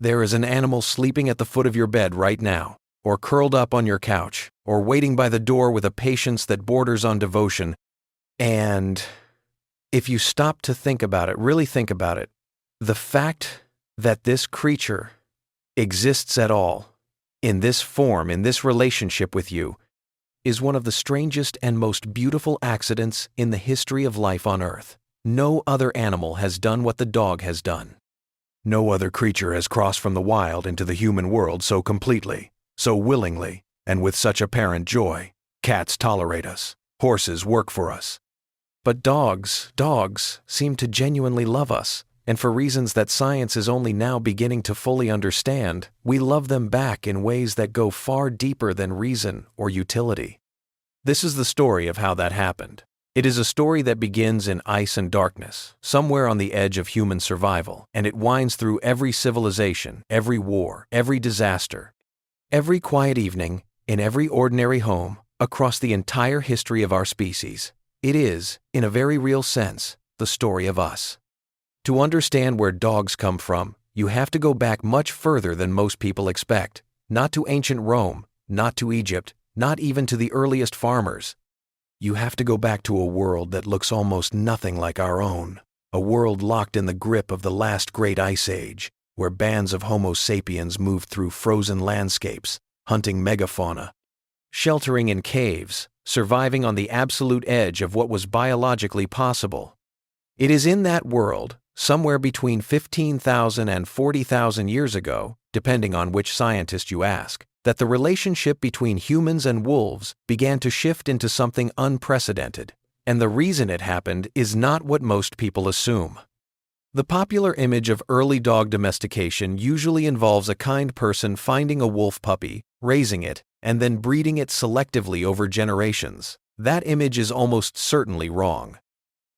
There is an animal sleeping at the foot of your bed right now, or curled up on your couch, or waiting by the door with a patience that borders on devotion. And if you stop to think about it, really think about it, the fact that this creature exists at all, in this form, in this relationship with you, is one of the strangest and most beautiful accidents in the history of life on Earth. No other animal has done what the dog has done. No other creature has crossed from the wild into the human world so completely, so willingly, and with such apparent joy. Cats tolerate us. Horses work for us. But dogs seem to genuinely love us, and for reasons that science is only now beginning to fully understand, we love them back in ways that go far deeper than reason or utility. This is the story of how that happened. It is a story that begins in ice and darkness, somewhere on the edge of human survival, and it winds through every civilization, every war, every disaster, every quiet evening, in every ordinary home, across the entire history of our species. It is, in a very real sense, the story of us. To understand where dogs come from, you have to go back much further than most people expect. Not to ancient Rome, not to Egypt, not even to the earliest farmers. You have to go back to a world that looks almost nothing like our own. A world locked in the grip of the last great ice age, where bands of Homo sapiens moved through frozen landscapes, hunting megafauna, sheltering in caves, surviving on the absolute edge of what was biologically possible. It is in that world, somewhere between 15,000 and 40,000 years ago, depending on which scientist you ask, that the relationship between humans and wolves began to shift into something unprecedented. And the reason it happened is not what most people assume. The popular image of early dog domestication usually involves a kind person finding a wolf puppy, raising it, and then breeding it selectively over generations. That image is almost certainly wrong.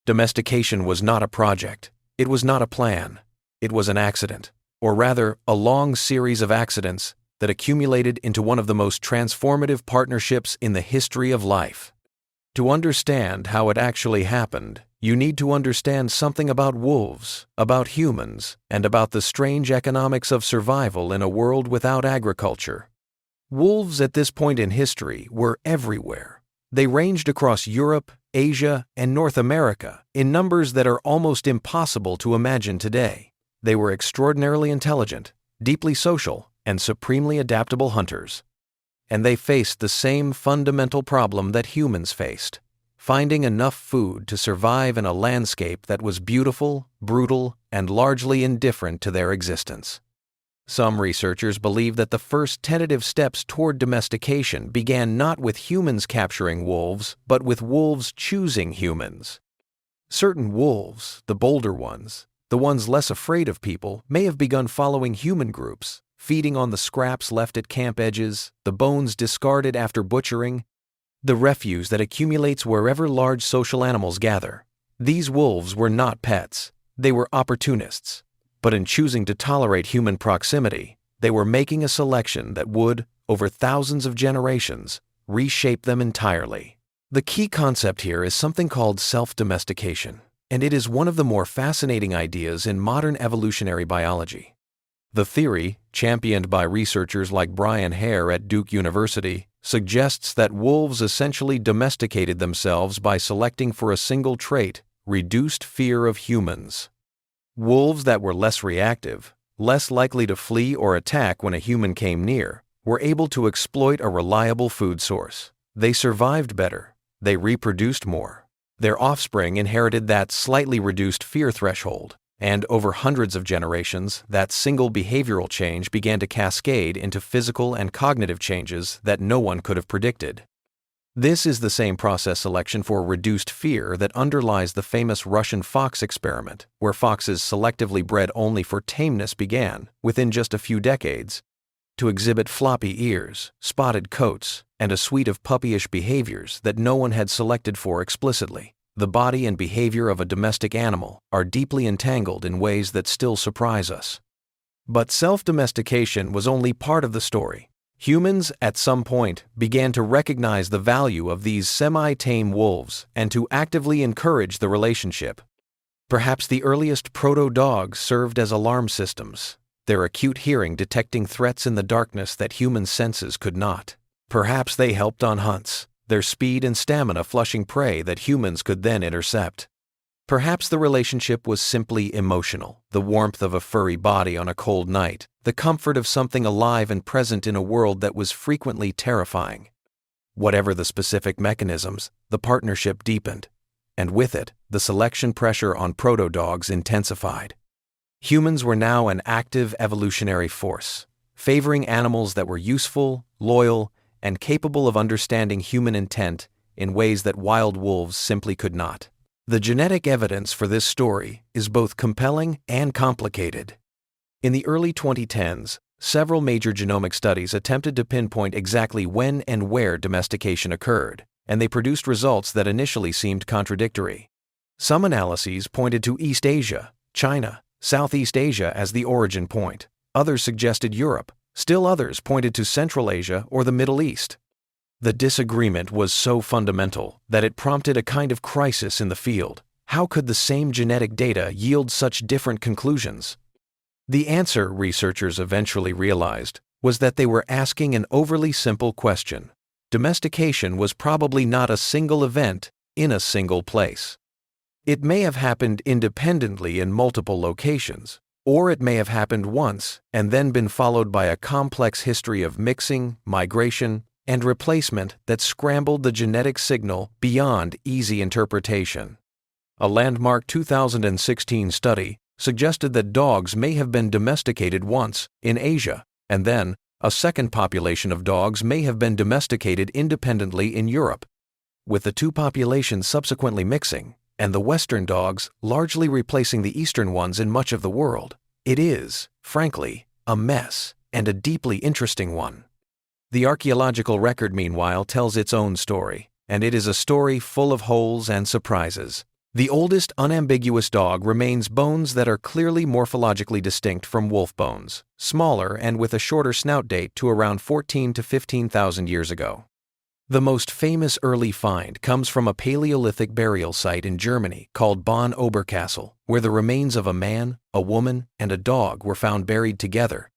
Domestication was not a project. It was not a plan. It was an accident, or rather, a long series of accidents that accumulated into one of the most transformative partnerships in the history of life. To understand how it actually happened, you need to understand something about wolves, about humans, and about the strange economics of survival in a world without agriculture. Wolves at this point in history were everywhere. They ranged across Europe, Asia, and North America in numbers that are almost impossible to imagine today. They were extraordinarily intelligent, deeply social, and supremely adaptable hunters. And they faced the same fundamental problem that humans faced: finding enough food to survive in a landscape that was beautiful, brutal, and largely indifferent to their existence. Some researchers believe that the first tentative steps toward domestication began not with humans capturing wolves, but with wolves choosing humans. Certain wolves, the bolder ones, the ones less afraid of people, may have begun following human groups, feeding on the scraps left at camp edges, the bones discarded after butchering, the refuse that accumulates wherever large social animals gather. These wolves were not pets. They were opportunists. But in choosing to tolerate human proximity, they were making a selection that would, over thousands of generations, reshape them entirely. The key concept here is something called self-domestication, and it is one of the more fascinating ideas in modern evolutionary biology. The theory, championed by researchers like Brian Hare at Duke University, suggests that wolves essentially domesticated themselves by selecting for a single trait: reduced fear of humans. Wolves that were less reactive, less likely to flee or attack when a human came near, were able to exploit a reliable food source. They survived better. They reproduced more. Their offspring inherited that slightly reduced fear threshold, and over hundreds of generations, that single behavioral change began to cascade into physical and cognitive changes that no one could have predicted. This is the same process selection for reduced fear that underlies the famous Russian fox experiment, where foxes selectively bred only for tameness began, within just a few decades, to exhibit floppy ears, spotted coats, and a suite of puppyish behaviors that no one had selected for explicitly. The body and behavior of a domestic animal are deeply entangled in ways that still surprise us. But self-domestication was only part of the story. Humans, at some point, began to recognize the value of these semi-tame wolves and to actively encourage the relationship. Perhaps the earliest proto-dogs served as alarm systems. their acute hearing detecting threats in the darkness that human senses could not. Perhaps they helped on hunts, their speed and stamina flushing prey that humans could then intercept. Perhaps the relationship was simply emotional, the warmth of a furry body on a cold night, the comfort of something alive and present in a world that was frequently terrifying. Whatever the specific mechanisms, the partnership deepened, and with it, the selection pressure on proto-dogs intensified. Humans were now an active evolutionary force, favoring animals that were useful, loyal, and capable of understanding human intent in ways that wild wolves simply could not. The genetic evidence for this story is both compelling and complicated. In the early 2010s, several major genomic studies attempted to pinpoint exactly when and where domestication occurred, and they produced results that initially seemed contradictory. Some analyses pointed to East Asia, China, Southeast Asia as the origin point. Others suggested Europe. Still others pointed to Central Asia or the Middle East. The disagreement was so fundamental that it prompted a kind of crisis in the field. How could the same genetic data yield such different conclusions? The answer, researchers eventually realized, was that they were asking an overly simple question. Domestication was probably not a single event in a single place. It may have happened independently in multiple locations, or it may have happened once and then been followed by a complex history of mixing, migration, and replacement that scrambled the genetic signal beyond easy interpretation. A landmark 2016 study suggested that dogs may have been domesticated once in Asia, and then a second population of dogs may have been domesticated independently in Europe, with the two populations subsequently mixing, and the Western dogs largely replacing the Eastern ones in much of the world. It is, frankly, a mess, and a deeply interesting one. The archaeological record, meanwhile, tells its own story, and it is a story full of holes and surprises. The oldest unambiguous dog remains bones that are clearly morphologically distinct from wolf bones, smaller and with a shorter snout date to around 14 to 15,000 years ago. The most famous early find comes from a Paleolithic burial site in Germany called Bonn Oberkassel, where the remains of a man, a woman, and a dog were found buried together.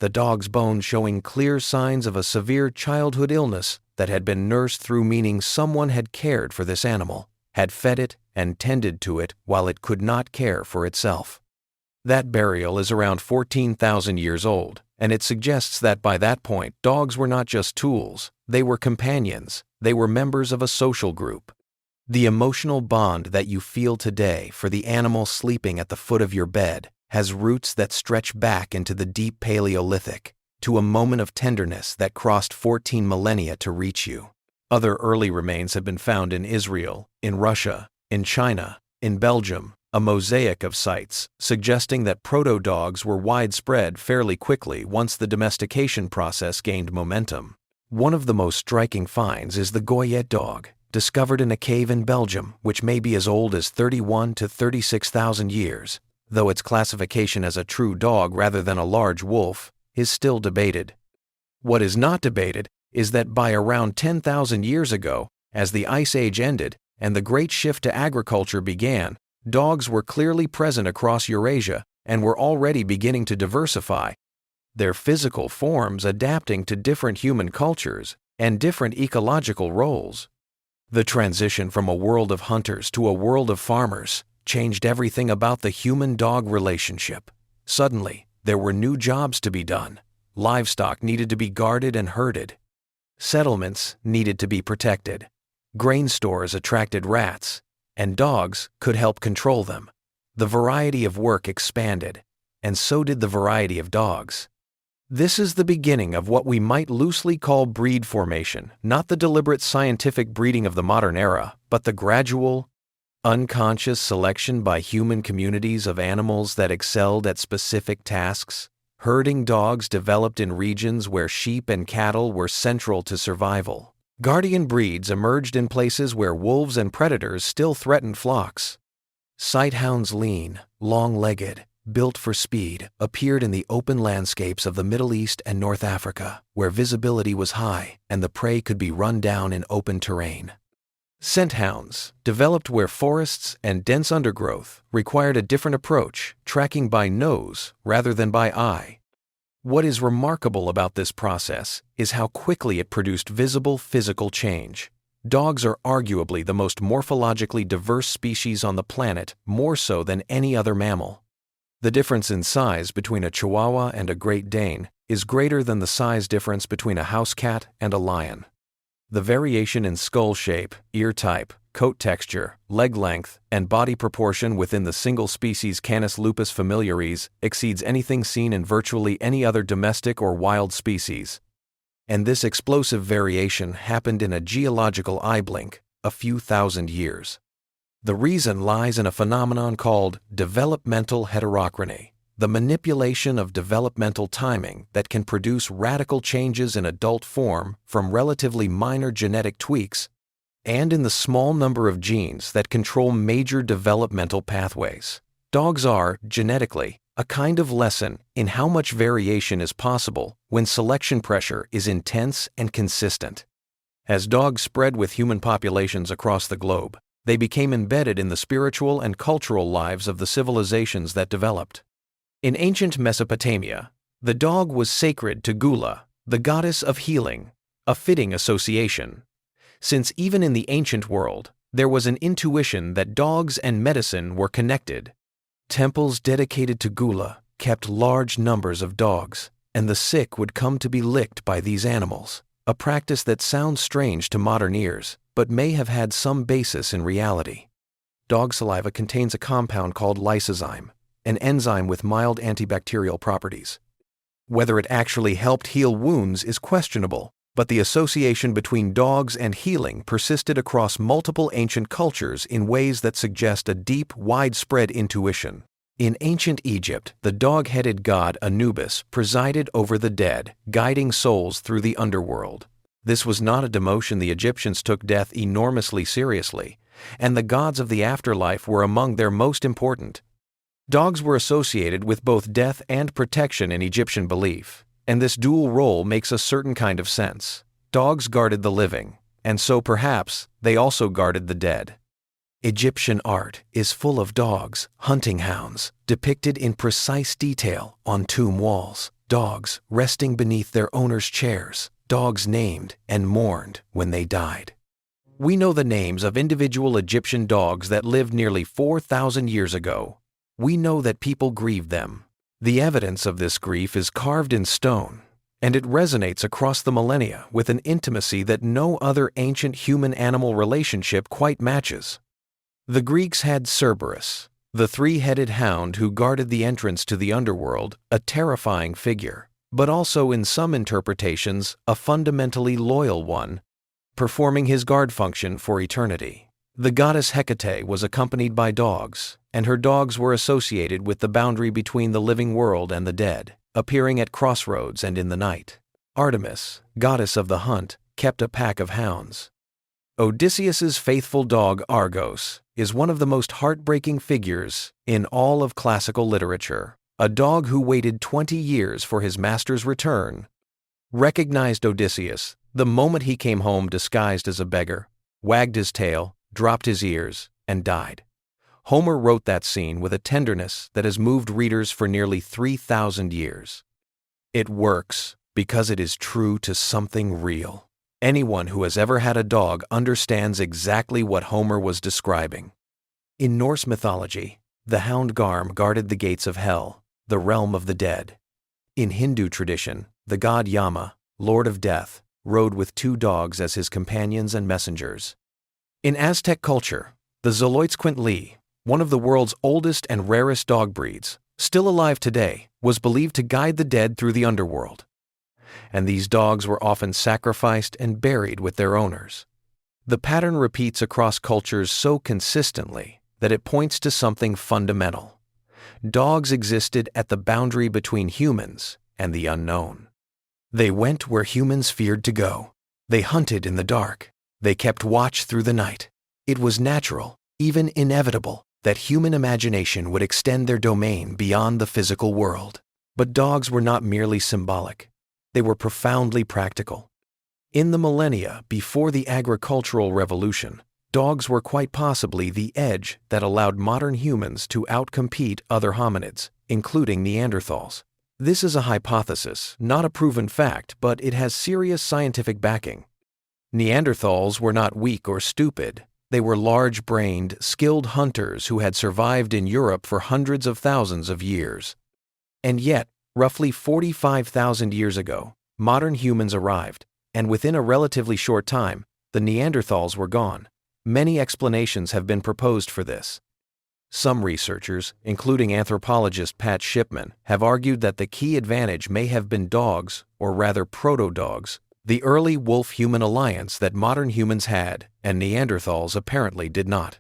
The dog's bones showing clear signs of a severe childhood illness that had been nursed through, meaning someone had cared for this animal, had fed it and tended to it while it could not care for itself. That burial is around 14,000 years old, and it suggests that by that point, dogs were not just tools, they were companions, they were members of a social group. The emotional bond that you feel today for the animal sleeping at the foot of your bed has roots that stretch back into the deep Paleolithic, to a moment of tenderness that crossed 14 millennia to reach you. Other early remains have been found in Israel, in Russia, in China, in Belgium, a mosaic of sites suggesting that proto-dogs were widespread fairly quickly once the domestication process gained momentum. One of the most striking finds is the Goyet dog, discovered in a cave in Belgium, which may be as old as 31 to 36,000 years, though its classification as a true dog rather than a large wolf is still debated. What is not debated is that by around 10,000 years ago, as the Ice Age ended and the great shift to agriculture began, dogs were clearly present across Eurasia and were already beginning to diversify, their physical forms adapting to different human cultures and different ecological roles. The transition from a world of hunters to a world of farmers changed everything about the human-dog relationship. Suddenly, there were new jobs to be done. Livestock needed to be guarded and herded. Settlements needed to be protected. Grain stores attracted rats, and dogs could help control them. The variety of work expanded, and so did the variety of dogs. This is the beginning of what we might loosely call breed formation, not the deliberate scientific breeding of the modern era, but the gradual, unconscious selection by human communities of animals that excelled at specific tasks. Herding dogs developed in regions where sheep and cattle were central to survival. Guardian breeds emerged in places where wolves and predators still threatened flocks. Sighthounds, lean, long-legged, built for speed, appeared in the open landscapes of the Middle East and North Africa, where visibility was high and the prey could be run down in open terrain. Scent hounds, developed where forests and dense undergrowth required a different approach, tracking by nose rather than by eye. What is remarkable about this process is how quickly it produced visible physical change. Dogs are arguably the most morphologically diverse species on the planet, more so than any other mammal. The difference in size between a Chihuahua and a Great Dane is greater than the size difference between a house cat and a lion. The variation in skull shape, ear type, coat texture, leg length, and body proportion within the single species Canis lupus familiaris exceeds anything seen in virtually any other domestic or wild species. And this explosive variation happened in a geological eye blink, a few thousand years. The reason lies in a phenomenon called developmental heterochrony, the manipulation of developmental timing that can produce radical changes in adult form from relatively minor genetic tweaks, and in the small number of genes that control major developmental pathways. Dogs are, genetically, a kind of lesson in how much variation is possible when selection pressure is intense and consistent. As dogs spread with human populations across the globe, they became embedded in the spiritual and cultural lives of the civilizations that developed. In ancient Mesopotamia, the dog was sacred to Gula, the goddess of healing, a fitting association, since even in the ancient world, there was an intuition that dogs and medicine were connected. Temples dedicated to Gula kept large numbers of dogs, and the sick would come to be licked by these animals, a practice that sounds strange to modern ears, but may have had some basis in reality. Dog saliva contains a compound called lysozyme, an enzyme with mild antibacterial properties. Whether it actually helped heal wounds is questionable, but the association between dogs and healing persisted across multiple ancient cultures in ways that suggest a deep, widespread intuition. In ancient Egypt, the dog-headed god Anubis presided over the dead, guiding souls through the underworld. This was not a demotion. The Egyptians took death enormously seriously, and the gods of the afterlife were among their most important. Dogs were associated with both death and protection in Egyptian belief, and this dual role makes a certain kind of sense. Dogs guarded the living, and so perhaps they also guarded the dead. Egyptian art is full of dogs, hunting hounds, depicted in precise detail on tomb walls, dogs resting beneath their owners' chairs, dogs named and mourned when they died. We know the names of individual Egyptian dogs that lived nearly 4,000 years ago. We know that people grieved them. The evidence of this grief is carved in stone, and it resonates across the millennia with an intimacy that no other ancient human-animal relationship quite matches. The Greeks had Cerberus, the three-headed hound who guarded the entrance to the underworld, a terrifying figure, but also in some interpretations a fundamentally loyal one, performing his guard function for eternity. The goddess Hecate was accompanied by dogs, and her dogs were associated with the boundary between the living world and the dead, appearing at crossroads and in the night. Artemis, goddess of the hunt, kept a pack of hounds. Odysseus's faithful dog Argos is one of the most heartbreaking figures in all of classical literature. A dog who waited 20 years for his master's return recognized Odysseus the moment he came home disguised as a beggar, wagged his tail, dropped his ears, and died. Homer wrote that scene with a tenderness that has moved readers for nearly 3,000 years. It works because it is true to something real. Anyone who has ever had a dog understands exactly what Homer was describing. In Norse mythology, the hound Garm guarded the gates of hell, the realm of the dead. In Hindu tradition, the god Yama, lord of death, rode with two dogs as his companions and messengers. In Aztec culture, the Xoloitzcuintli, one of the world's oldest and rarest dog breeds, still alive today, was believed to guide the dead through the underworld. And these dogs were often sacrificed and buried with their owners. The pattern repeats across cultures so consistently that it points to something fundamental. Dogs existed at the boundary between humans and the unknown. They went where humans feared to go. They hunted in the dark. They kept watch through the night. It was natural, even inevitable, that human imagination would extend their domain beyond the physical world. But dogs were not merely symbolic. They were profoundly practical. In the millennia before the agricultural revolution, dogs were quite possibly the edge that allowed modern humans to outcompete other hominids, including Neanderthals. This is a hypothesis, not a proven fact, but it has serious scientific backing. Neanderthals were not weak or stupid. They were large-brained, skilled hunters who had survived in Europe for hundreds of thousands of years. And yet, roughly 45,000 years ago, modern humans arrived, and within a relatively short time, the Neanderthals were gone. Many explanations have been proposed for this. Some researchers, including anthropologist Pat Shipman, have argued that the key advantage may have been dogs, or rather proto-dogs, the early wolf-human alliance that modern humans had and Neanderthals apparently did not.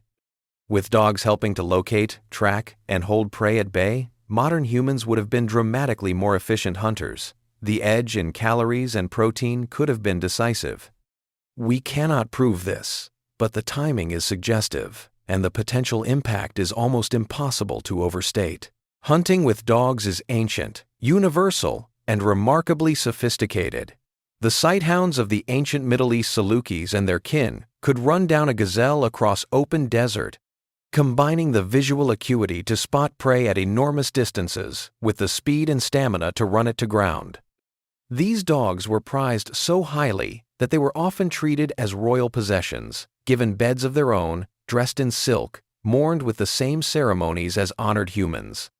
With dogs helping to locate, track, and hold prey at bay, modern humans would have been dramatically more efficient hunters. The edge in calories and protein could have been decisive. We cannot prove this, but the timing is suggestive, and the potential impact is almost impossible to overstate. Hunting with dogs is ancient, universal, and remarkably sophisticated. The sighthounds of the ancient Middle East Salukis and their kin could run down a gazelle across open desert, combining the visual acuity to spot prey at enormous distances with the speed and stamina to run it to ground. These dogs were prized so highly that they were often treated as royal possessions, given beds of their own, dressed in silk, mourned with the same ceremonies as honored humans.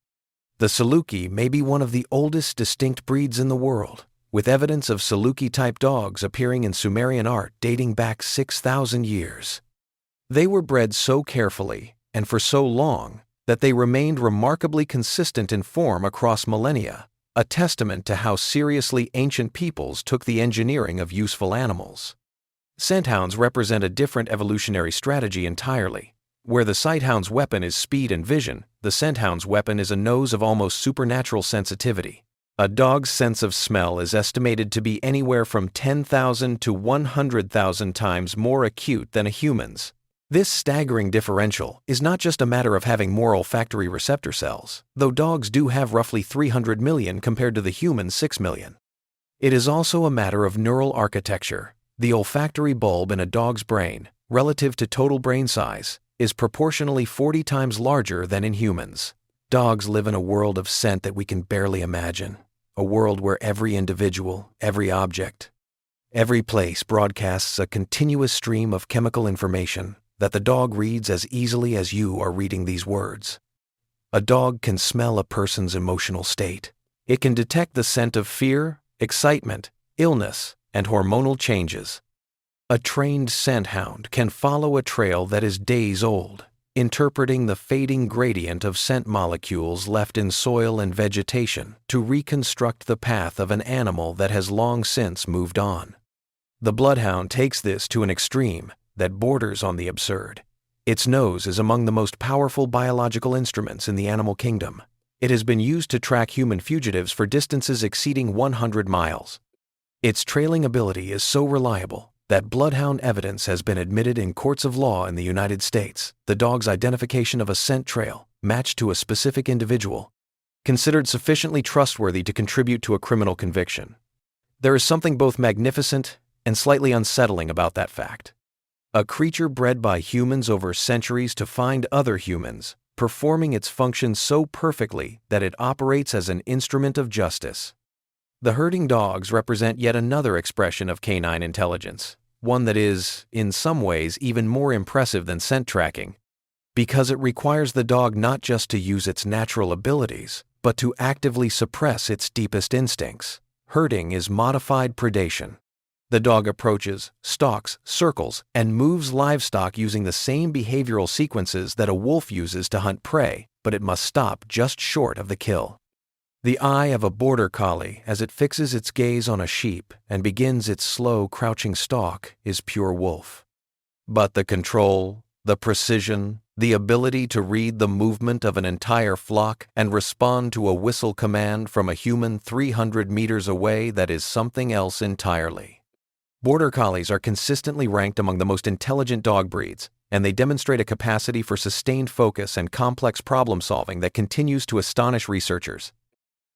The Saluki may be one of the oldest distinct breeds in the world, with evidence of Saluki-type dogs appearing in Sumerian art dating back 6,000 years. They were bred so carefully and for so long that they remained remarkably consistent in form across millennia, a testament to how seriously ancient peoples took the engineering of useful animals. Scenthounds represent a different evolutionary strategy entirely. Where the sighthound's weapon is speed and vision, the scenthound's weapon is a nose of almost supernatural sensitivity. A dog's sense of smell is estimated to be anywhere from 10,000 to 100,000 times more acute than a human's. This staggering differential is not just a matter of having more olfactory receptor cells, though dogs do have roughly 300 million compared to the human 6 million. It is also a matter of neural architecture. The olfactory bulb in a dog's brain, relative to total brain size, is proportionally 40 times larger than in humans. Dogs live in a world of scent that we can barely imagine, a world where every individual, every object, every place broadcasts a continuous stream of chemical information that the dog reads as easily as you are reading these words. A dog can smell a person's emotional state. It can detect the scent of fear, excitement, illness, and hormonal changes. A trained scent hound can follow a trail that is days old, interpreting the fading gradient of scent molecules left in soil and vegetation to reconstruct the path of an animal that has long since moved on. The bloodhound takes this to an extreme that borders on the absurd. Its nose is among the most powerful biological instruments in the animal kingdom. It has been used to track human fugitives for distances exceeding 100 miles. Its trailing ability is so reliable that bloodhound evidence has been admitted in courts of law in the United States. The dog's identification of a scent trail, matched to a specific individual, considered sufficiently trustworthy to contribute to a criminal conviction. There is something both magnificent and slightly unsettling about that fact. A creature bred by humans over centuries to find other humans, performing its function so perfectly that it operates as an instrument of justice. The herding dogs represent yet another expression of canine intelligence, one that is, in some ways, even more impressive than scent tracking, because it requires the dog not just to use its natural abilities, but to actively suppress its deepest instincts. Herding is modified predation. The dog approaches, stalks, circles, and moves livestock using the same behavioral sequences that a wolf uses to hunt prey, but it must stop just short of the kill. The eye of a border collie, as it fixes its gaze on a sheep and begins its slow, crouching stalk, is pure wolf. But the control, the precision, the ability to read the movement of an entire flock and respond to a whistle command from a human 300 meters away, that is something else entirely. Border collies are consistently ranked among the most intelligent dog breeds, and they demonstrate a capacity for sustained focus and complex problem-solving that continues to astonish researchers.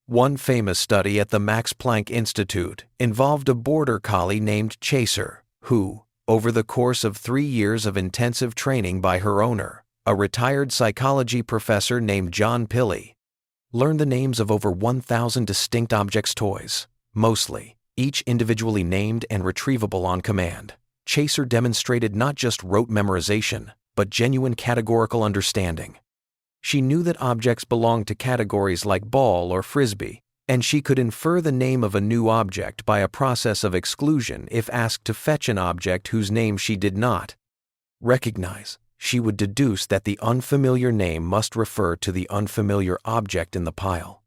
One famous study at the Max Planck Institute involved a border collie named Chaser, who, over the course of 3 years of intensive training by her owner, a retired psychology professor named John Pilley, learned the names of over 1,000 distinct objects' toys, mostly, each individually named and retrievable on command. Chaser demonstrated not just rote memorization, but genuine categorical understanding. She knew that objects belonged to categories like ball or frisbee, and she could infer the name of a new object by a process of exclusion if asked to fetch an object whose name she did not recognize. She would deduce that the unfamiliar name must refer to the unfamiliar object in the pile.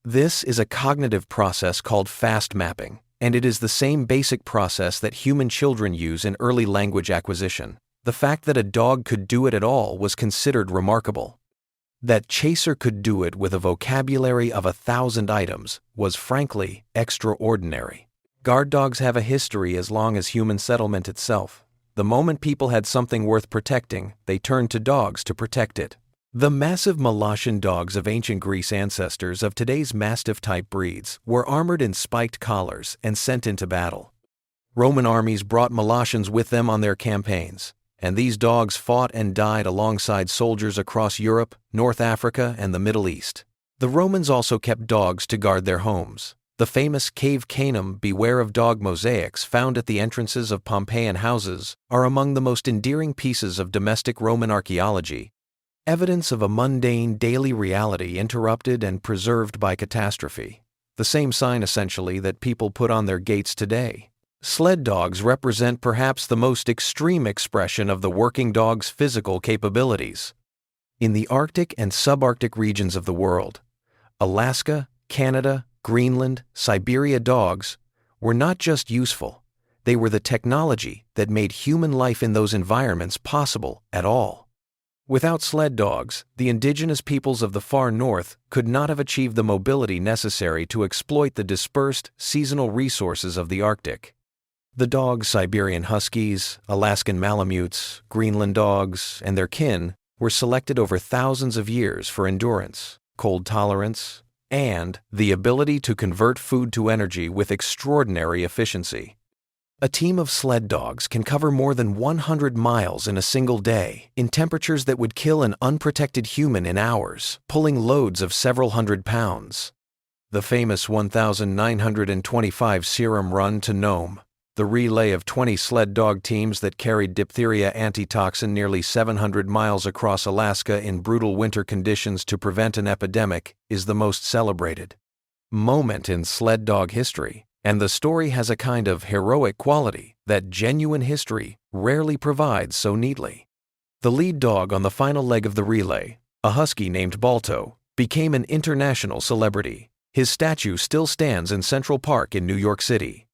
This is a cognitive process called fast mapping, and it is the same basic process that human children use in early language acquisition. The fact that a dog could do it at all was considered remarkable. That Chaser could do it with a vocabulary of 1,000 items was frankly extraordinary. Guard dogs have a history as long as human settlement itself. The moment people had something worth protecting, they turned to dogs to protect it. The massive Molossian dogs of ancient Greece, ancestors of today's Mastiff-type breeds, were armored in spiked collars and sent into battle. Roman armies brought Molossians with them on their campaigns, and these dogs fought and died alongside soldiers across Europe, North Africa, and the Middle East. The Romans also kept dogs to guard their homes. The famous Cave Canem beware of dog mosaics found at the entrances of Pompeian houses are among the most endearing pieces of domestic Roman archaeology, evidence of a mundane daily reality interrupted and preserved by catastrophe. The same sign essentially that people put on their gates today. Sled dogs represent perhaps the most extreme expression of the working dog's physical capabilities. In the Arctic and subarctic regions of the world, Alaska, Canada, Greenland, Siberia, dogs were not just useful, they were the technology that made human life in those environments possible at all. Without sled dogs, the indigenous peoples of the far north could not have achieved the mobility necessary to exploit the dispersed, seasonal resources of the Arctic. The dogs, Siberian Huskies, Alaskan Malamutes, Greenland dogs, and their kin were selected over thousands of years for endurance, cold tolerance, and the ability to convert food to energy with extraordinary efficiency. A team of sled dogs can cover more than 100 miles in a single day in temperatures that would kill an unprotected human in hours, pulling loads of several hundred pounds. The famous 1925 Serum Run to Nome, the relay of 20 sled dog teams that carried diphtheria antitoxin nearly 700 miles across Alaska in brutal winter conditions to prevent an epidemic, is the most celebrated moment in sled dog history, and the story has a kind of heroic quality that genuine history rarely provides so neatly. The lead dog on the final leg of the relay, a husky named Balto, became an international celebrity. His statue still stands in Central Park in New York City.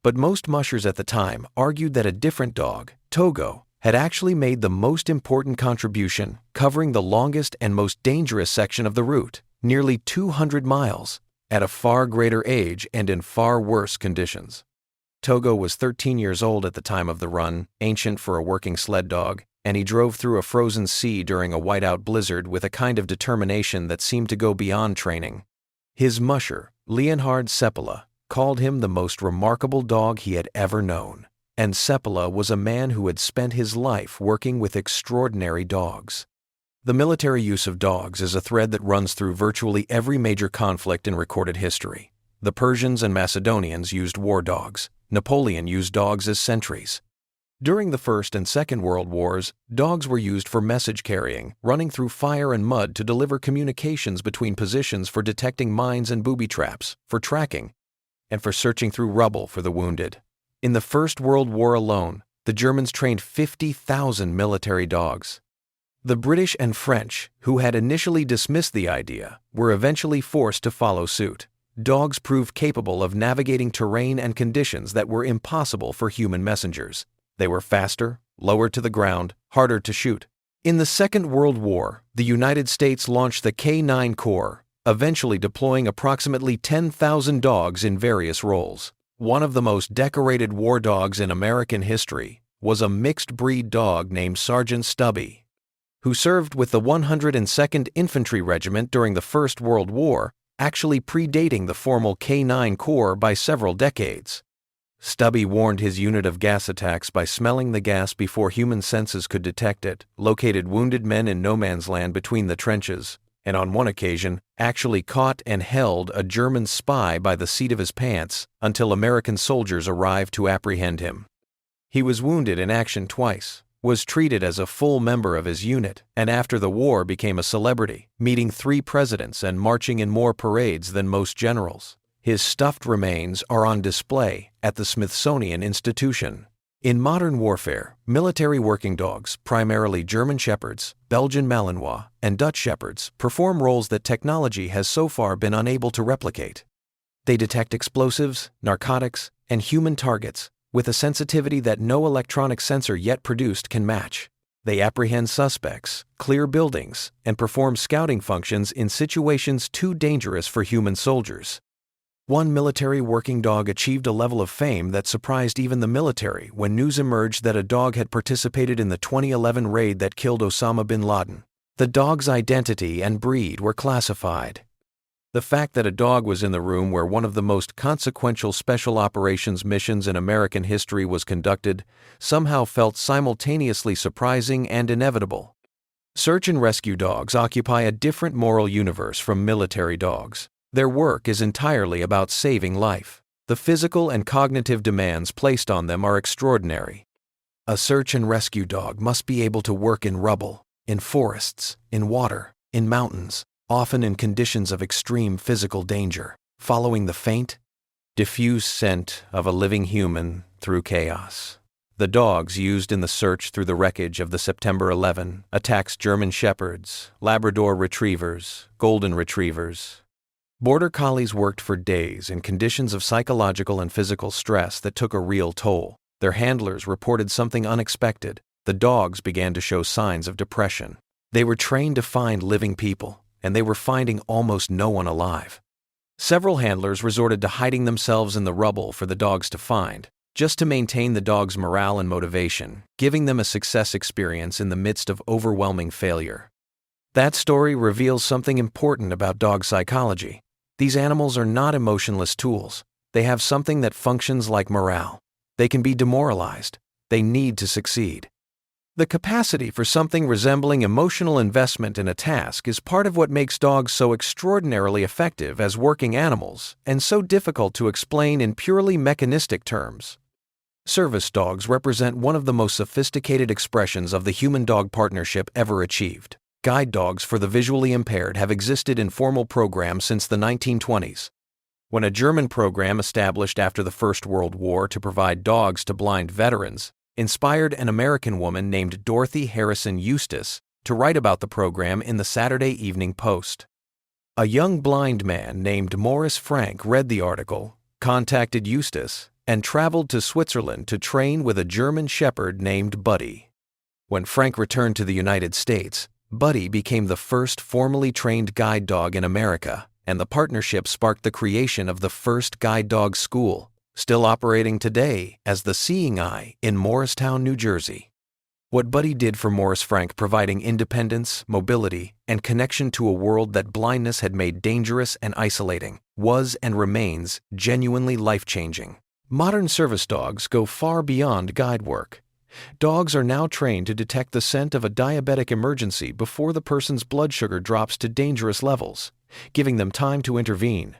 But most mushers at the time argued that a different dog, Togo, had actually made the most important contribution, covering the longest and most dangerous section of the route, nearly 200 miles, at a far greater age and in far worse conditions. Togo was 13 years old at the time of the run, ancient for a working sled dog, and he drove through a frozen sea during a whiteout blizzard with a kind of determination that seemed to go beyond training. His musher, Leonhard Seppala, called him the most remarkable dog he had ever known, and Seppala was a man who had spent his life working with extraordinary dogs. The military use of dogs is a thread that runs through virtually every major conflict in recorded history. The Persians and Macedonians used war dogs. Napoleon used dogs as sentries. During the First and Second World Wars, dogs were used for message carrying, running through fire and mud to deliver communications between positions, for detecting mines and booby traps, for tracking, and for searching through rubble for the wounded. In the First World War alone, the Germans trained 50,000 military dogs. The British and French, who had initially dismissed the idea, were eventually forced to follow suit. Dogs proved capable of navigating terrain and conditions that were impossible for human messengers. They were faster, lower to the ground, harder to shoot. In the Second World War, the United States launched the K-9 Corps, eventually deploying approximately 10,000 dogs in various roles. One of the most decorated war dogs in American history was a mixed-breed dog named Sergeant Stubby, who served with the 102nd Infantry Regiment during the First World War, actually predating the formal K-9 Corps by several decades. Stubby warned his unit of gas attacks by smelling the gas before human senses could detect it, located wounded men in no man's land between the trenches, and on one occasion, actually caught and held a German spy by the seat of his pants until American soldiers arrived to apprehend him. He was wounded in action twice, was treated as a full member of his unit, and after the war became a celebrity, meeting 3 presidents and marching in more parades than most generals. His stuffed remains are on display at the Smithsonian Institution. In modern warfare, military working dogs, primarily German Shepherds, Belgian Malinois, and Dutch Shepherds, perform roles that technology has so far been unable to replicate. They detect explosives, narcotics, and human targets with a sensitivity that no electronic sensor yet produced can match. They apprehend suspects, clear buildings, and perform scouting functions in situations too dangerous for human soldiers. One military working dog achieved a level of fame that surprised even the military when news emerged that a dog had participated in the 2011 raid that killed Osama bin Laden. The dog's identity and breed were classified. The fact that a dog was in the room where one of the most consequential special operations missions in American history was conducted somehow felt simultaneously surprising and inevitable. Search and rescue dogs occupy a different moral universe from military dogs. Their work is entirely about saving life. The physical and cognitive demands placed on them are extraordinary. A search and rescue dog must be able to work in rubble, in forests, in water, in mountains, often in conditions of extreme physical danger, following the faint, diffuse scent of a living human through chaos. The dogs used in the search through the wreckage of the September 11 attacks German Shepherds, Labrador Retrievers, Golden Retrievers. Border Collies worked for days in conditions of psychological and physical stress that took a real toll. Their handlers reported something unexpected. The dogs began to show signs of depression. They were trained to find living people, and they were finding almost no one alive. Several handlers resorted to hiding themselves in the rubble for the dogs to find, just to maintain the dogs' morale and motivation, giving them a success experience in the midst of overwhelming failure. That story reveals something important about dog psychology. These animals are not emotionless tools. They have something that functions like morale. They can be demoralized. They need to succeed. The capacity for something resembling emotional investment in a task is part of what makes dogs so extraordinarily effective as working animals and so difficult to explain in purely mechanistic terms. Service dogs represent one of the most sophisticated expressions of the human-dog partnership ever achieved. Guide dogs for the visually impaired have existed in formal programs since the 1920s. When a German program established after the First World War to provide dogs to blind veterans inspired an American woman named Dorothy Harrison Eustace to write about the program in the Saturday Evening Post. A young blind man named Morris Frank read the article, contacted Eustace, and traveled to Switzerland to train with a German shepherd named Buddy. When Frank returned to the United States, Buddy became the first formally trained guide dog in America, and the partnership sparked the creation of the first guide dog school, still operating today as the Seeing Eye in Morristown, New Jersey. What Buddy did for Morris Frank, providing independence, mobility, and connection to a world that blindness had made dangerous and isolating, was and remains genuinely life-changing. Modern service dogs go far beyond guide work. Dogs are now trained to detect the scent of a diabetic emergency before the person's blood sugar drops to dangerous levels, giving them time to intervene.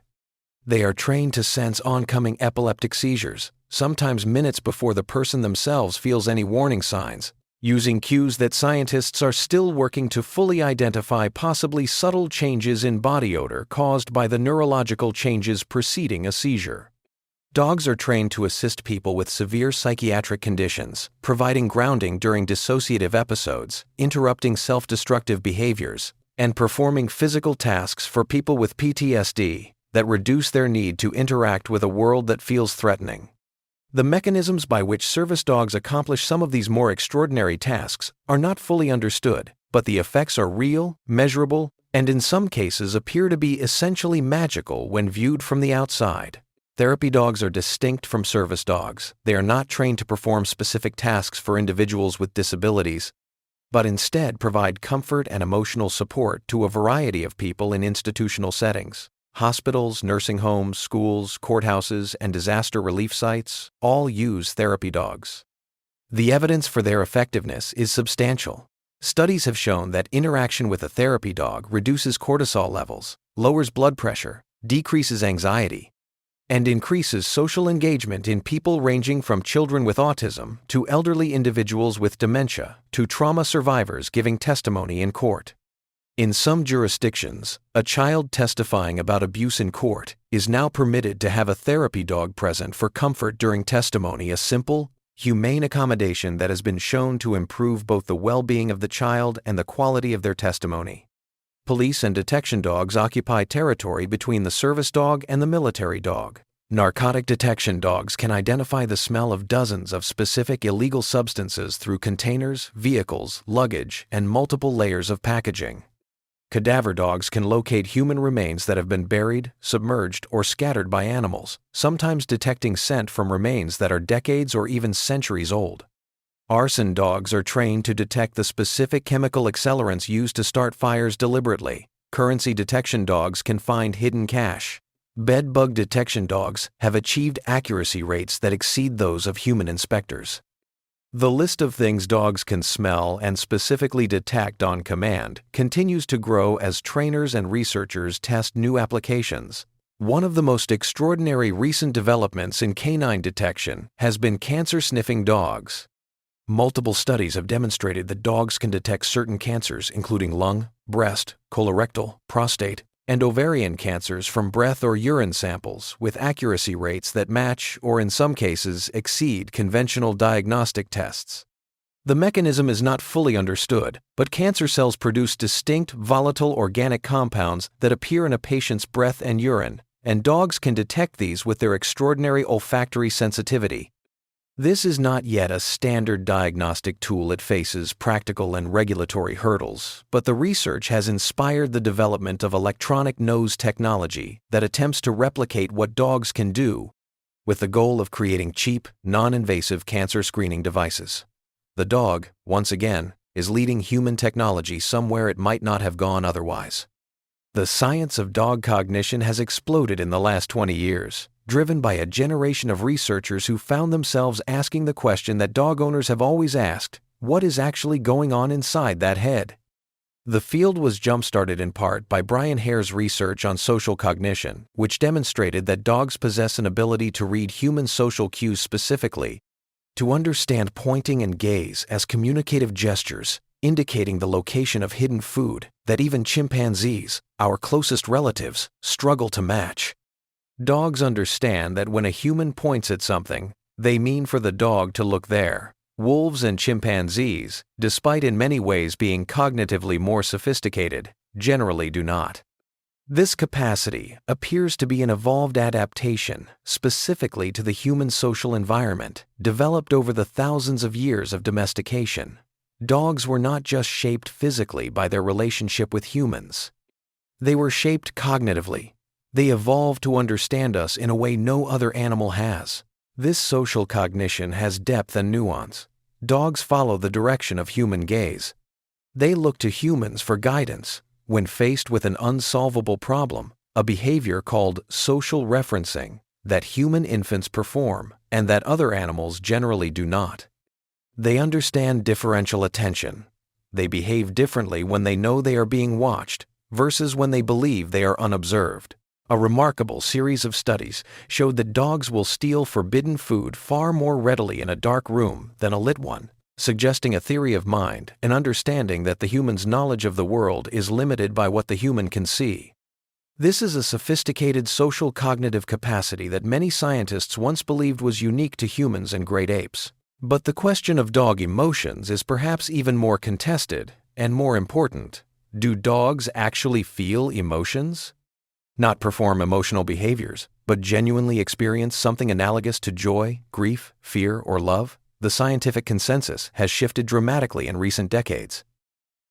They are trained to sense oncoming epileptic seizures, sometimes minutes before the person themselves feels any warning signs, using cues that scientists are still working to fully identify possibly subtle changes in body odor caused by the neurological changes preceding a seizure. Dogs are trained to assist people with severe psychiatric conditions, providing grounding during dissociative episodes, interrupting self-destructive behaviors, and performing physical tasks for people with PTSD that reduce their need to interact with a world that feels threatening. The mechanisms by which service dogs accomplish some of these more extraordinary tasks are not fully understood, but the effects are real, measurable, and in some cases appear to be essentially magical when viewed from the outside. Therapy dogs are distinct from service dogs. They are not trained to perform specific tasks for individuals with disabilities, but instead provide comfort and emotional support to a variety of people in institutional settings. Hospitals, nursing homes, schools, courthouses, and disaster relief sites all use therapy dogs. The evidence for their effectiveness is substantial. Studies have shown that interaction with a therapy dog reduces cortisol levels, lowers blood pressure, decreases anxiety, and increases social engagement in people ranging from children with autism to elderly individuals with dementia to trauma survivors giving testimony in court. In some jurisdictions, a child testifying about abuse in court is now permitted to have a therapy dog present for comfort during testimony, a simple, humane accommodation that has been shown to improve both the well-being of the child and the quality of their testimony. Police and detection dogs occupy territory between the service dog and the military dog. Narcotic detection dogs can identify the smell of dozens of specific illegal substances through containers, vehicles, luggage, and multiple layers of packaging. Cadaver dogs can locate human remains that have been buried, submerged, or scattered by animals, sometimes detecting scent from remains that are decades or even centuries old. Arson dogs are trained to detect the specific chemical accelerants used to start fires deliberately. Currency detection dogs can find hidden cash. Bed bug detection dogs have achieved accuracy rates that exceed those of human inspectors. The list of things dogs can smell and specifically detect on command continues to grow as trainers and researchers test new applications. One of the most extraordinary recent developments in canine detection has been cancer-sniffing dogs. Multiple studies have demonstrated that dogs can detect certain cancers, including lung, breast, colorectal, prostate, and ovarian cancers from breath or urine samples with accuracy rates that match or in some cases exceed conventional diagnostic tests. The mechanism is not fully understood, but cancer cells produce distinct volatile organic compounds that appear in a patient's breath and urine, and dogs can detect these with their extraordinary olfactory sensitivity. This is not yet a standard diagnostic tool. It faces practical and regulatory hurdles, but the research has inspired the development of electronic nose technology that attempts to replicate what dogs can do, with the goal of creating cheap, non-invasive cancer screening devices. The dog, once again, is leading human technology somewhere it might not have gone otherwise. The science of dog cognition has exploded in the last 20 years. Driven by a generation of researchers who found themselves asking the question that dog owners have always asked: what is actually going on inside that head? The field was jump-started in part by Brian Hare's research on social cognition, which demonstrated that dogs possess an ability to read human social cues, specifically to understand pointing and gaze as communicative gestures, indicating the location of hidden food that even chimpanzees, our closest relatives, struggle to match. Dogs understand that when a human points at something, they mean for the dog to look there. Wolves and chimpanzees, despite in many ways being cognitively more sophisticated, generally do not. This capacity appears to be an evolved adaptation specifically to the human social environment, developed over the thousands of years of domestication. Dogs were not just shaped physically by their relationship with humans. They were shaped cognitively. They evolved to understand us in a way no other animal has. This social cognition has depth and nuance. Dogs follow the direction of human gaze. They look to humans for guidance when faced with an unsolvable problem, a behavior called social referencing that human infants perform and that other animals generally do not. They understand differential attention. They behave differently when they know they are being watched versus when they believe they are unobserved. A remarkable series of studies showed that dogs will steal forbidden food far more readily in a dark room than a lit one, suggesting a theory of mind, an understanding that the human's knowledge of the world is limited by what the human can see. This is a sophisticated social cognitive capacity that many scientists once believed was unique to humans and great apes. But the question of dog emotions is perhaps even more contested and more important. Do dogs actually feel emotions? Not perform emotional behaviors, but genuinely experience something analogous to joy, grief, fear, or love? The scientific consensus has shifted dramatically in recent decades.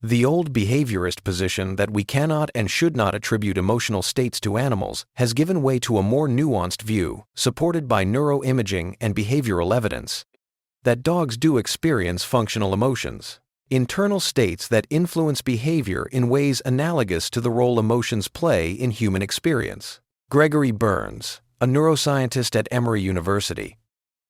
The old behaviorist position that we cannot and should not attribute emotional states to animals has given way to a more nuanced view, supported by neuroimaging and behavioral evidence, that dogs do experience functional emotions. internal states that influence behavior in ways analogous to the role emotions play in human experience. Gregory Burns, a neuroscientist at Emory University,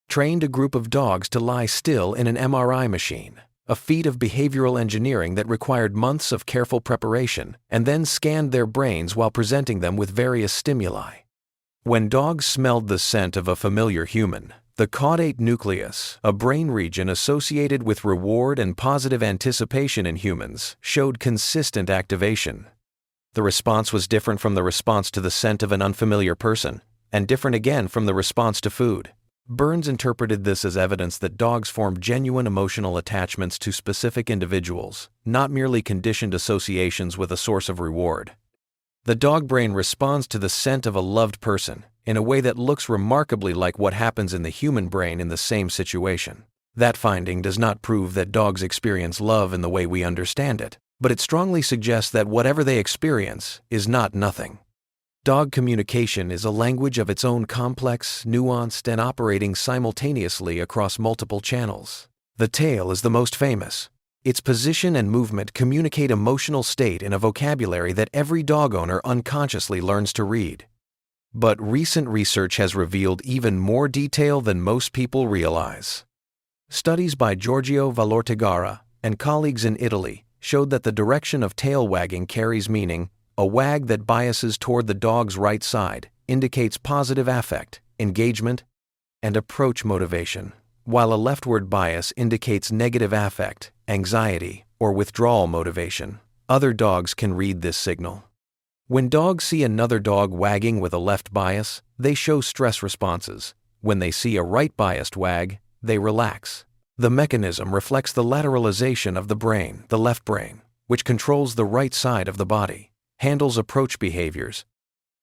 trained a group of dogs to lie still in an MRI machine, a feat of behavioral engineering that required months of careful preparation, and then scanned their brains while presenting them with various stimuli. When dogs smelled the scent of a familiar human, the caudate nucleus, a brain region associated with reward and positive anticipation in humans, showed consistent activation. The response was different from the response to the scent of an unfamiliar person, and different again from the response to food. Burns interpreted this as evidence that dogs form genuine emotional attachments to specific individuals, not merely conditioned associations with a source of reward. The dog brain responds to the scent of a loved person in a way that looks remarkably like what happens in the human brain in the same situation. That finding does not prove that dogs experience love in the way we understand it, but it strongly suggests that whatever they experience is not nothing. Dog communication is a language of its own, complex, nuanced, and operating simultaneously across multiple channels. The tail is the most famous. Its position and movement communicate emotional state in a vocabulary that every dog owner unconsciously learns to read. But recent research has revealed even more detail than most people realize. Studies by Giorgio Valortigara and colleagues in Italy showed that the direction of tail wagging carries meaning. A wag that biases toward the dog's right side indicates positive affect, engagement, and approach motivation, while a leftward bias indicates negative affect, anxiety, or withdrawal motivation. Other dogs can read this signal. When dogs see another dog wagging with a left bias, they show stress responses. When they see a right-biased wag, they relax. The mechanism reflects the lateralization of the brain, the left brain, which controls the right side of the body, handles approach behaviors,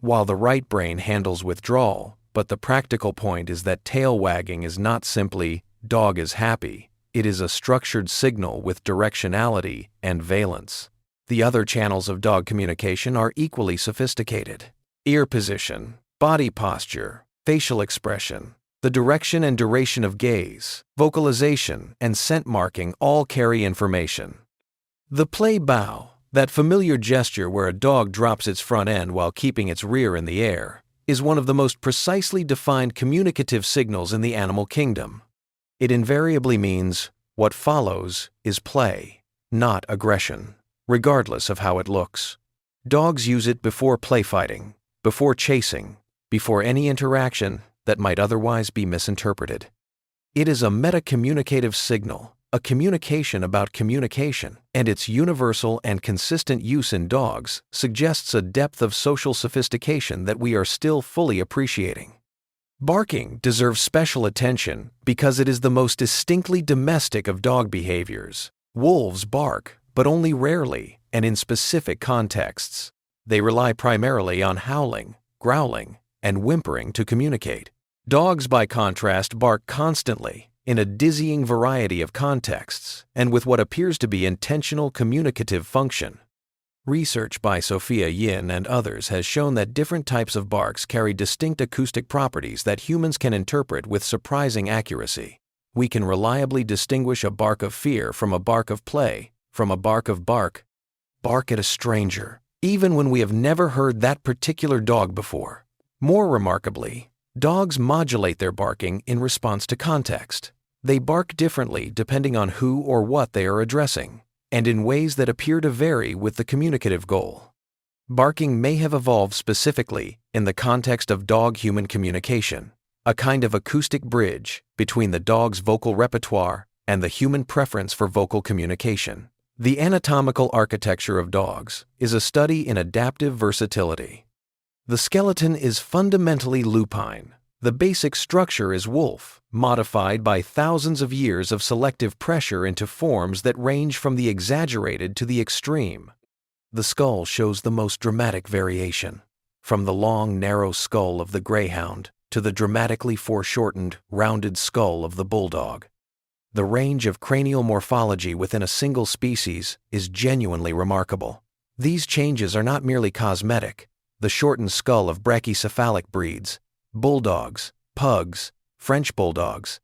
while the right brain handles withdrawal. But the practical point is that tail wagging is not simply "dog is happy." It is a structured signal with directionality and valence. The other channels of dog communication are equally sophisticated. Ear position, body posture, facial expression, the direction and duration of gaze, vocalization, and scent marking all carry information. The play bow, that familiar gesture where a dog drops its front end while keeping its rear in the air, is one of the most precisely defined communicative signals in the animal kingdom. It invariably means what follows is play, not aggression, regardless of how it looks. Dogs use it before play fighting, before chasing, before any interaction that might otherwise be misinterpreted. It is a meta-communicative signal, a communication about communication, and its universal and consistent use in dogs suggests a depth of social sophistication that we are still fully appreciating. Barking deserves special attention because it is the most distinctly domestic of dog behaviors. Wolves bark, but only rarely and in specific contexts. They rely primarily on howling, growling, and whimpering to communicate. Dogs, by contrast, bark constantly, in a dizzying variety of contexts, and with what appears to be intentional communicative function. Research by Sophia Yin and others has shown that different types of barks carry distinct acoustic properties that humans can interpret with surprising accuracy. We can reliably distinguish a bark of fear from a bark of play, from a bark of bark at a stranger, even when we have never heard that particular dog before. More remarkably, dogs modulate their barking in response to context. They bark differently depending on who or what they are addressing, and in ways that appear to vary with the communicative goal. Barking may have evolved specifically in the context of dog-human communication, a kind of acoustic bridge between the dog's vocal repertoire and the human preference for vocal communication. The anatomical architecture of dogs is a study in adaptive versatility. The skeleton is fundamentally lupine. The basic structure is wolf, modified by thousands of years of selective pressure into forms that range from the exaggerated to the extreme. The skull shows the most dramatic variation, from the long, narrow skull of the greyhound to the dramatically foreshortened, rounded skull of the bulldog. The range of cranial morphology within a single species is genuinely remarkable. These changes are not merely cosmetic. The shortened skull of brachycephalic breeds, bulldogs, pugs, French bulldogs,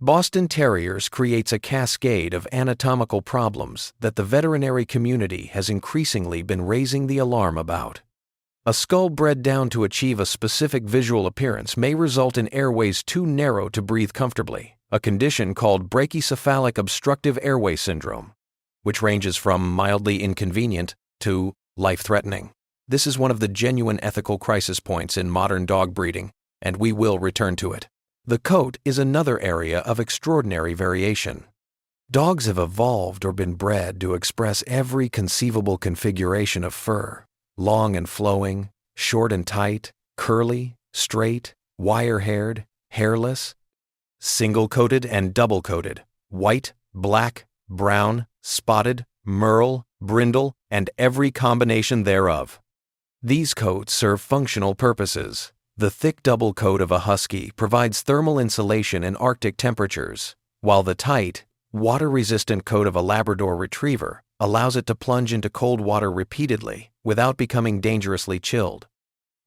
Boston Terriers creates a cascade of anatomical problems that the veterinary community has increasingly been raising the alarm about. A skull bred down to achieve a specific visual appearance may result in airways too narrow to breathe comfortably, a condition called brachycephalic obstructive airway syndrome, which ranges from mildly inconvenient to life-threatening. This is one of the genuine ethical crisis points in modern dog breeding, and we will return to it. The coat is another area of extraordinary variation. Dogs have evolved or been bred to express every conceivable configuration of fur: long and flowing, short and tight, curly, straight, wire-haired, hairless, single-coated and double-coated, white, black, brown, spotted, merle, brindle, and every combination thereof. These coats serve functional purposes. The thick double coat of a husky provides thermal insulation in Arctic temperatures, while the tight, water-resistant coat of a Labrador Retriever allows it to plunge into cold water repeatedly without becoming dangerously chilled.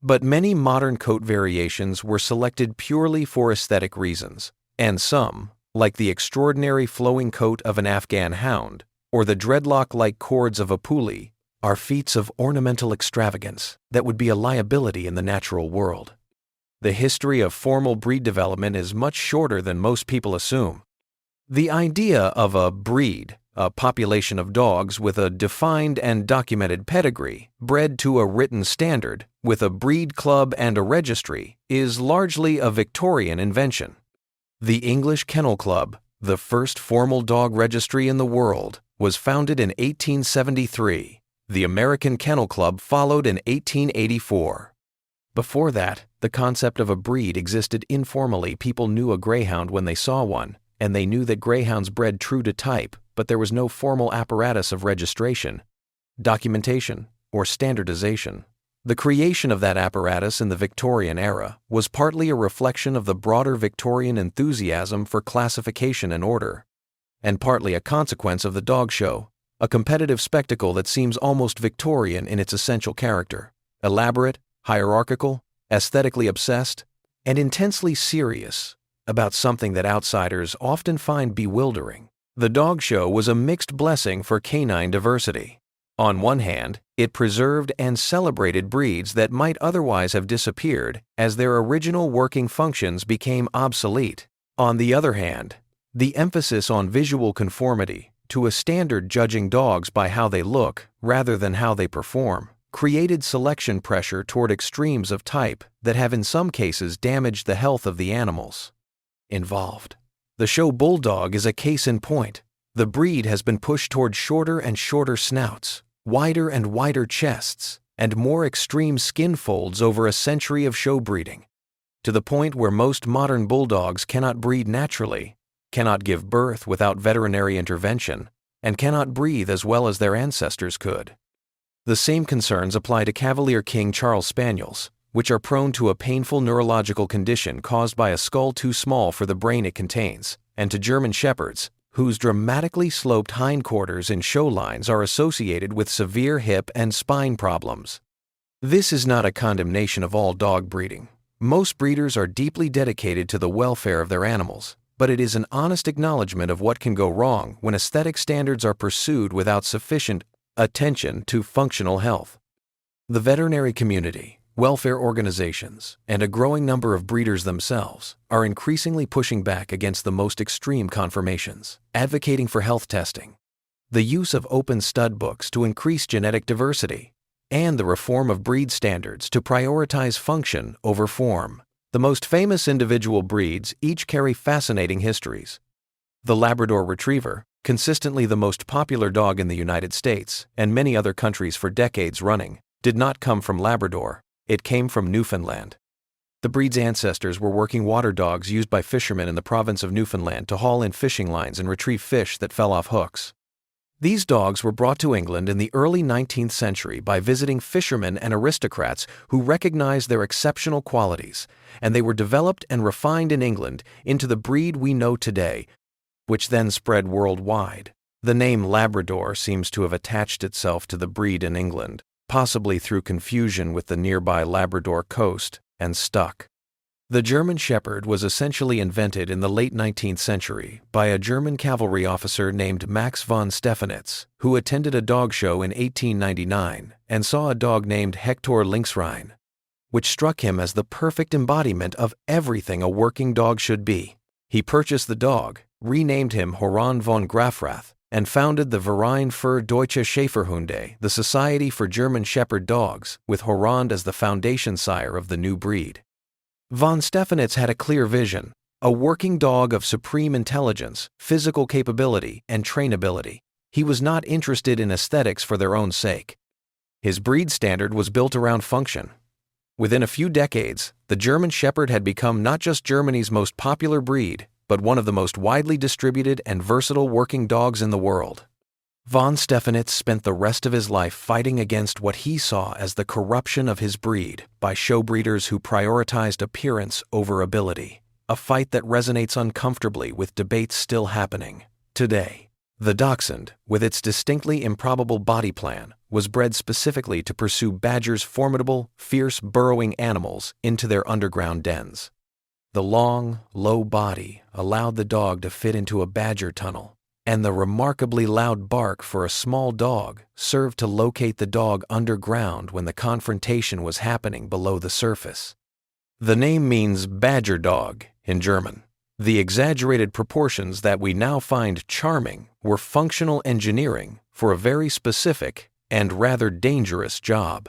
But many modern coat variations were selected purely for aesthetic reasons, and some, like the extraordinary flowing coat of an Afghan hound or the dreadlock-like cords of a Puli, are feats of ornamental extravagance that would be a liability in the natural world. The history of formal breed development is much shorter than most people assume. The idea of a breed, a population of dogs with a defined and documented pedigree, bred to a written standard, with a breed club and a registry, is largely a Victorian invention. The English Kennel Club, the first formal dog registry in the world, was founded in 1873. The American Kennel Club followed in 1884. Before that, the concept of a breed existed informally. People knew a greyhound when they saw one, and they knew that greyhounds bred true to type, but there was no formal apparatus of registration, documentation, or standardization. The creation of that apparatus in the Victorian era was partly a reflection of the broader Victorian enthusiasm for classification and order, and partly a consequence of the dog show, a competitive spectacle that seems almost Victorian in its essential character: elaborate, hierarchical, aesthetically obsessed, and intensely serious about something that outsiders often find bewildering. The dog show was a mixed blessing for canine diversity. On one hand, it preserved and celebrated breeds that might otherwise have disappeared as their original working functions became obsolete. On the other hand, the emphasis on visual conformity to a standard judging dogs by how they look rather than how they perform created selection pressure toward extremes of type that have in some cases damaged the health of the animals involved. The show bulldog is a case in point. The breed has been pushed toward shorter and shorter snouts, wider and wider chests, and more extreme skin folds over a century of show breeding, to the point where most modern bulldogs cannot breed naturally, cannot give birth without veterinary intervention, and cannot breathe as well as their ancestors could. The same concerns apply to Cavalier King Charles Spaniels, which are prone to a painful neurological condition caused by a skull too small for the brain it contains, and to German Shepherds, whose dramatically sloped hindquarters in show lines are associated with severe hip and spine problems. This is not a condemnation of all dog breeding. Most breeders are deeply dedicated to the welfare of their animals, but it is an honest acknowledgement of what can go wrong when aesthetic standards are pursued without sufficient attention to functional health. The veterinary community, welfare organizations, and a growing number of breeders themselves are increasingly pushing back against the most extreme conformations, advocating for health testing, the use of open stud books to increase genetic diversity, and the reform of breed standards to prioritize function over form. The most famous individual breeds each carry fascinating histories. The Labrador Retriever, consistently the most popular dog in the United States and many other countries for decades running, did not come from Labrador. It came from Newfoundland. The breed's ancestors were working water dogs used by fishermen in the province of Newfoundland to haul in fishing lines and retrieve fish that fell off hooks. These dogs were brought to England in the early 19th century by visiting fishermen and aristocrats who recognized their exceptional qualities, and they were developed and refined in England into the breed we know today, which then spread worldwide. The name Labrador seems to have attached itself to the breed in England, possibly through confusion with the nearby Labrador coast, and stuck. The German Shepherd was essentially invented in the late 19th century by a German cavalry officer named Max von Stephanitz, who attended a dog show in 1899 and saw a dog named Hector Lynxrhein, which struck him as the perfect embodiment of everything a working dog should be. He purchased the dog, renamed him Horan von Grafrath, and founded the Verein für Deutsche Schäferhunde, the Society for German Shepherd Dogs, with Horan as the foundation sire of the new breed. Von Stephanitz had a clear vision, a working dog of supreme intelligence, physical capability, and trainability. He was not interested in aesthetics for their own sake. His breed standard was built around function. Within a few decades, the German Shepherd had become not just Germany's most popular breed, but one of the most widely distributed and versatile working dogs in the world. Von Stephanitz spent the rest of his life fighting against what he saw as the corruption of his breed by show breeders who prioritized appearance over ability, a fight that resonates uncomfortably with debates still happening today. The Dachshund, with its distinctly improbable body plan, was bred specifically to pursue badgers' formidable, fierce burrowing animals into their underground dens. The long, low body allowed the dog to fit into a badger tunnel, and the remarkably loud bark for a small dog served to locate the dog underground when the confrontation was happening below the surface. The name means badger dog in German. The exaggerated proportions that we now find charming were functional engineering for a very specific and rather dangerous job.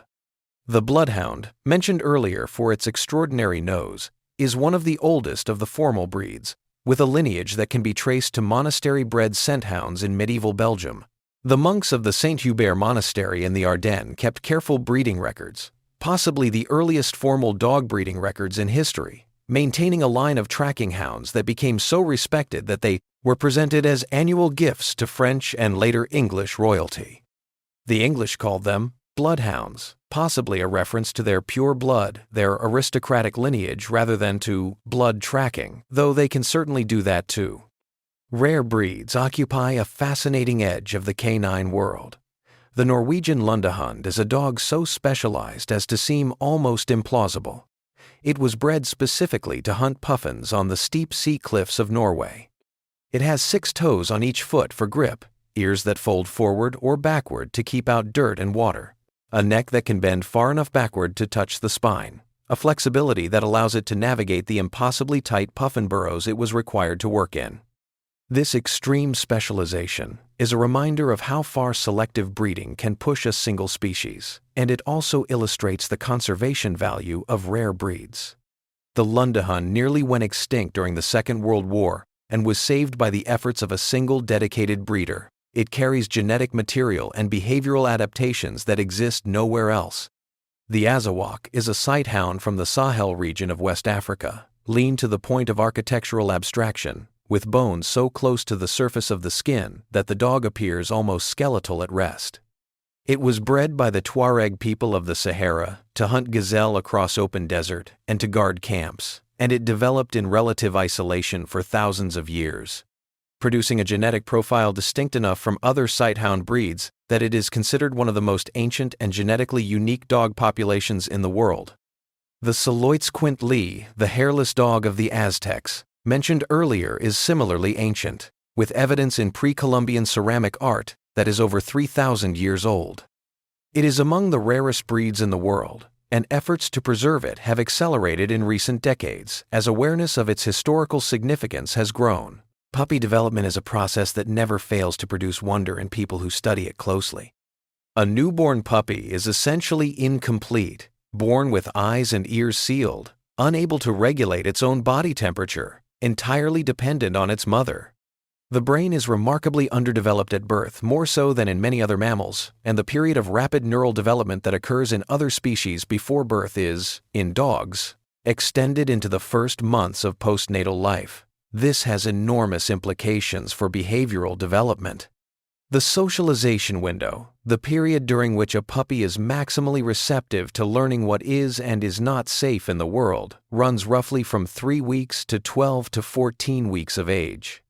The bloodhound, mentioned earlier for its extraordinary nose, is one of the oldest of the formal breeds, with a lineage that can be traced to monastery-bred scent hounds in medieval Belgium. The monks of the Saint Hubert Monastery in the Ardennes kept careful breeding records, possibly the earliest formal dog breeding records in history, maintaining a line of tracking hounds that became so respected that they were presented as annual gifts to French and later English royalty. The English called them bloodhounds, possibly a reference to their pure blood, their aristocratic lineage, rather than to blood tracking, though they can certainly do that too. Rare breeds occupy a fascinating edge of the canine world. The Norwegian Lundehund is a dog so specialized as to seem almost implausible. It was bred specifically to hunt puffins on the steep sea cliffs of Norway. It has 6 toes on each foot for grip, ears that fold forward or backward to keep out dirt and water, a neck that can bend far enough backward to touch the spine, a flexibility that allows it to navigate the impossibly tight puffin burrows it was required to work in. This extreme specialization is a reminder of how far selective breeding can push a single species, and it also illustrates the conservation value of rare breeds. The Lundehund nearly went extinct during the Second World War and was saved by the efforts of a single dedicated breeder. It carries genetic material and behavioral adaptations that exist nowhere else. The Azawak is a sight hound from the Sahel region of West Africa, lean to the point of architectural abstraction, with bones so close to the surface of the skin that the dog appears almost skeletal at rest. It was bred by the Tuareg people of the Sahara to hunt gazelle across open desert and to guard camps, and it developed in relative isolation for thousands of years, producing a genetic profile distinct enough from other sighthound breeds that it is considered one of the most ancient and genetically unique dog populations in the world. The Saloitsquint-Lee, the hairless dog of the Aztecs, mentioned earlier, is similarly ancient, with evidence in pre-Columbian ceramic art that is over 3,000 years old. It is among the rarest breeds in the world, and efforts to preserve it have accelerated in recent decades as awareness of its historical significance has grown. Puppy development is a process that never fails to produce wonder in people who study it closely. A newborn puppy is essentially incomplete, born with eyes and ears sealed, unable to regulate its own body temperature, entirely dependent on its mother. The brain is remarkably underdeveloped at birth, more so than in many other mammals, and the period of rapid neural development that occurs in other species before birth is, in dogs, extended into the first months of postnatal life. This has enormous implications for behavioral development. The socialization window, the period during which a puppy is maximally receptive to learning what is and is not safe in the world, runs roughly from 3 weeks to 12 to 14 weeks of age.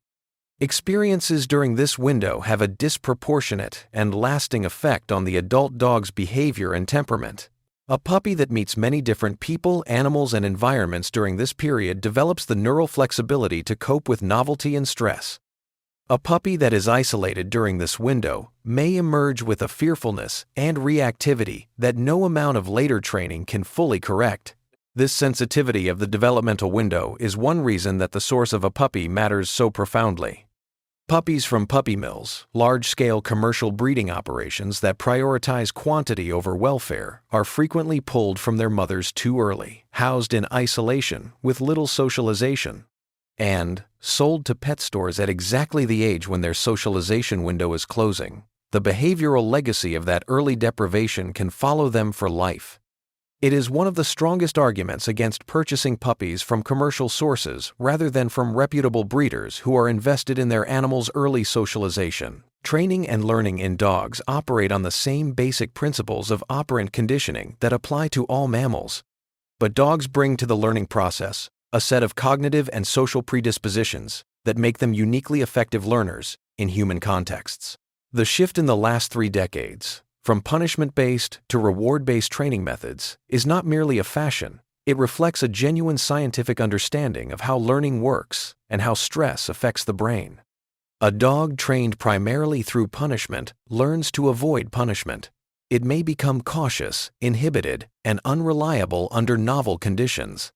Experiences during this window have a disproportionate and lasting effect on the adult dog's behavior and temperament. A puppy that meets many different people, animals, and environments during this period develops the neural flexibility to cope with novelty and stress. A puppy that is isolated during this window may emerge with a fearfulness and reactivity that no amount of later training can fully correct. This sensitivity of the developmental window is one reason that the source of a puppy matters so profoundly. Puppies from puppy mills, large-scale commercial breeding operations that prioritize quantity over welfare, are frequently pulled from their mothers too early, housed in isolation with little socialization, and sold to pet stores at exactly the age when their socialization window is closing. The behavioral legacy of that early deprivation can follow them for life. It is one of the strongest arguments against purchasing puppies from commercial sources rather than from reputable breeders who are invested in their animals' early socialization. Training and learning in dogs operate on the same basic principles of operant conditioning that apply to all mammals. But dogs bring to the learning process a set of cognitive and social predispositions that make them uniquely effective learners in human contexts. The shift in the last 3 decades, from punishment-based to reward-based training methods, is not merely a fashion. It reflects a genuine scientific understanding of how learning works and how stress affects the brain. A dog trained primarily through punishment learns to avoid punishment. It may become cautious, inhibited, and unreliable under novel conditions.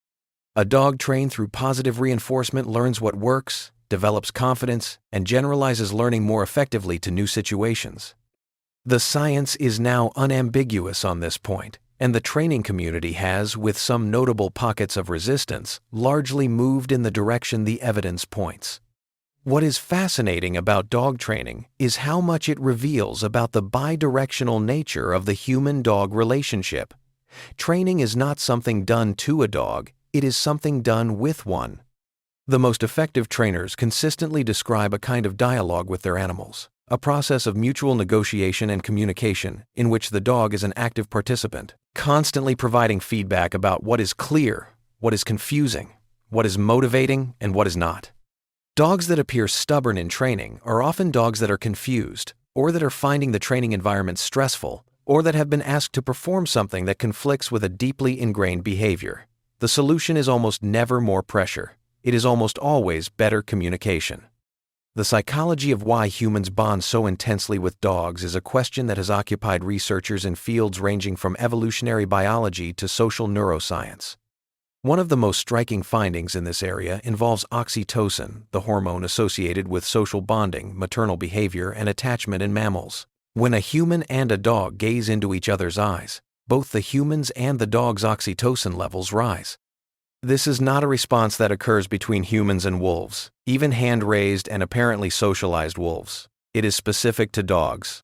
A dog trained through positive reinforcement learns what works, develops confidence, and generalizes learning more effectively to new situations. The science is now unambiguous on this point, and the training community has, with some notable pockets of resistance, largely moved in the direction the evidence points. What is fascinating about dog training is how much it reveals about the bidirectional nature of the human-dog relationship. Training is not something done to a dog, it is something done with one. The most effective trainers consistently describe a kind of dialogue with their animals, a process of mutual negotiation and communication in which the dog is an active participant, constantly providing feedback about what is clear, what is confusing, what is motivating, and what is not. Dogs that appear stubborn in training are often dogs that are confused, or that are finding the training environment stressful, or that have been asked to perform something that conflicts with a deeply ingrained behavior. The solution is almost never more pressure. It is almost always better communication. The psychology of why humans bond so intensely with dogs is a question that has occupied researchers in fields ranging from evolutionary biology to social neuroscience. One of the most striking findings in this area involves oxytocin, the hormone associated with social bonding, maternal behavior, and attachment in mammals. When a human and a dog gaze into each other's eyes, both the human's and the dog's oxytocin levels rise. This is not a response that occurs between humans and wolves, even hand-raised and apparently socialized wolves. It is specific to dogs.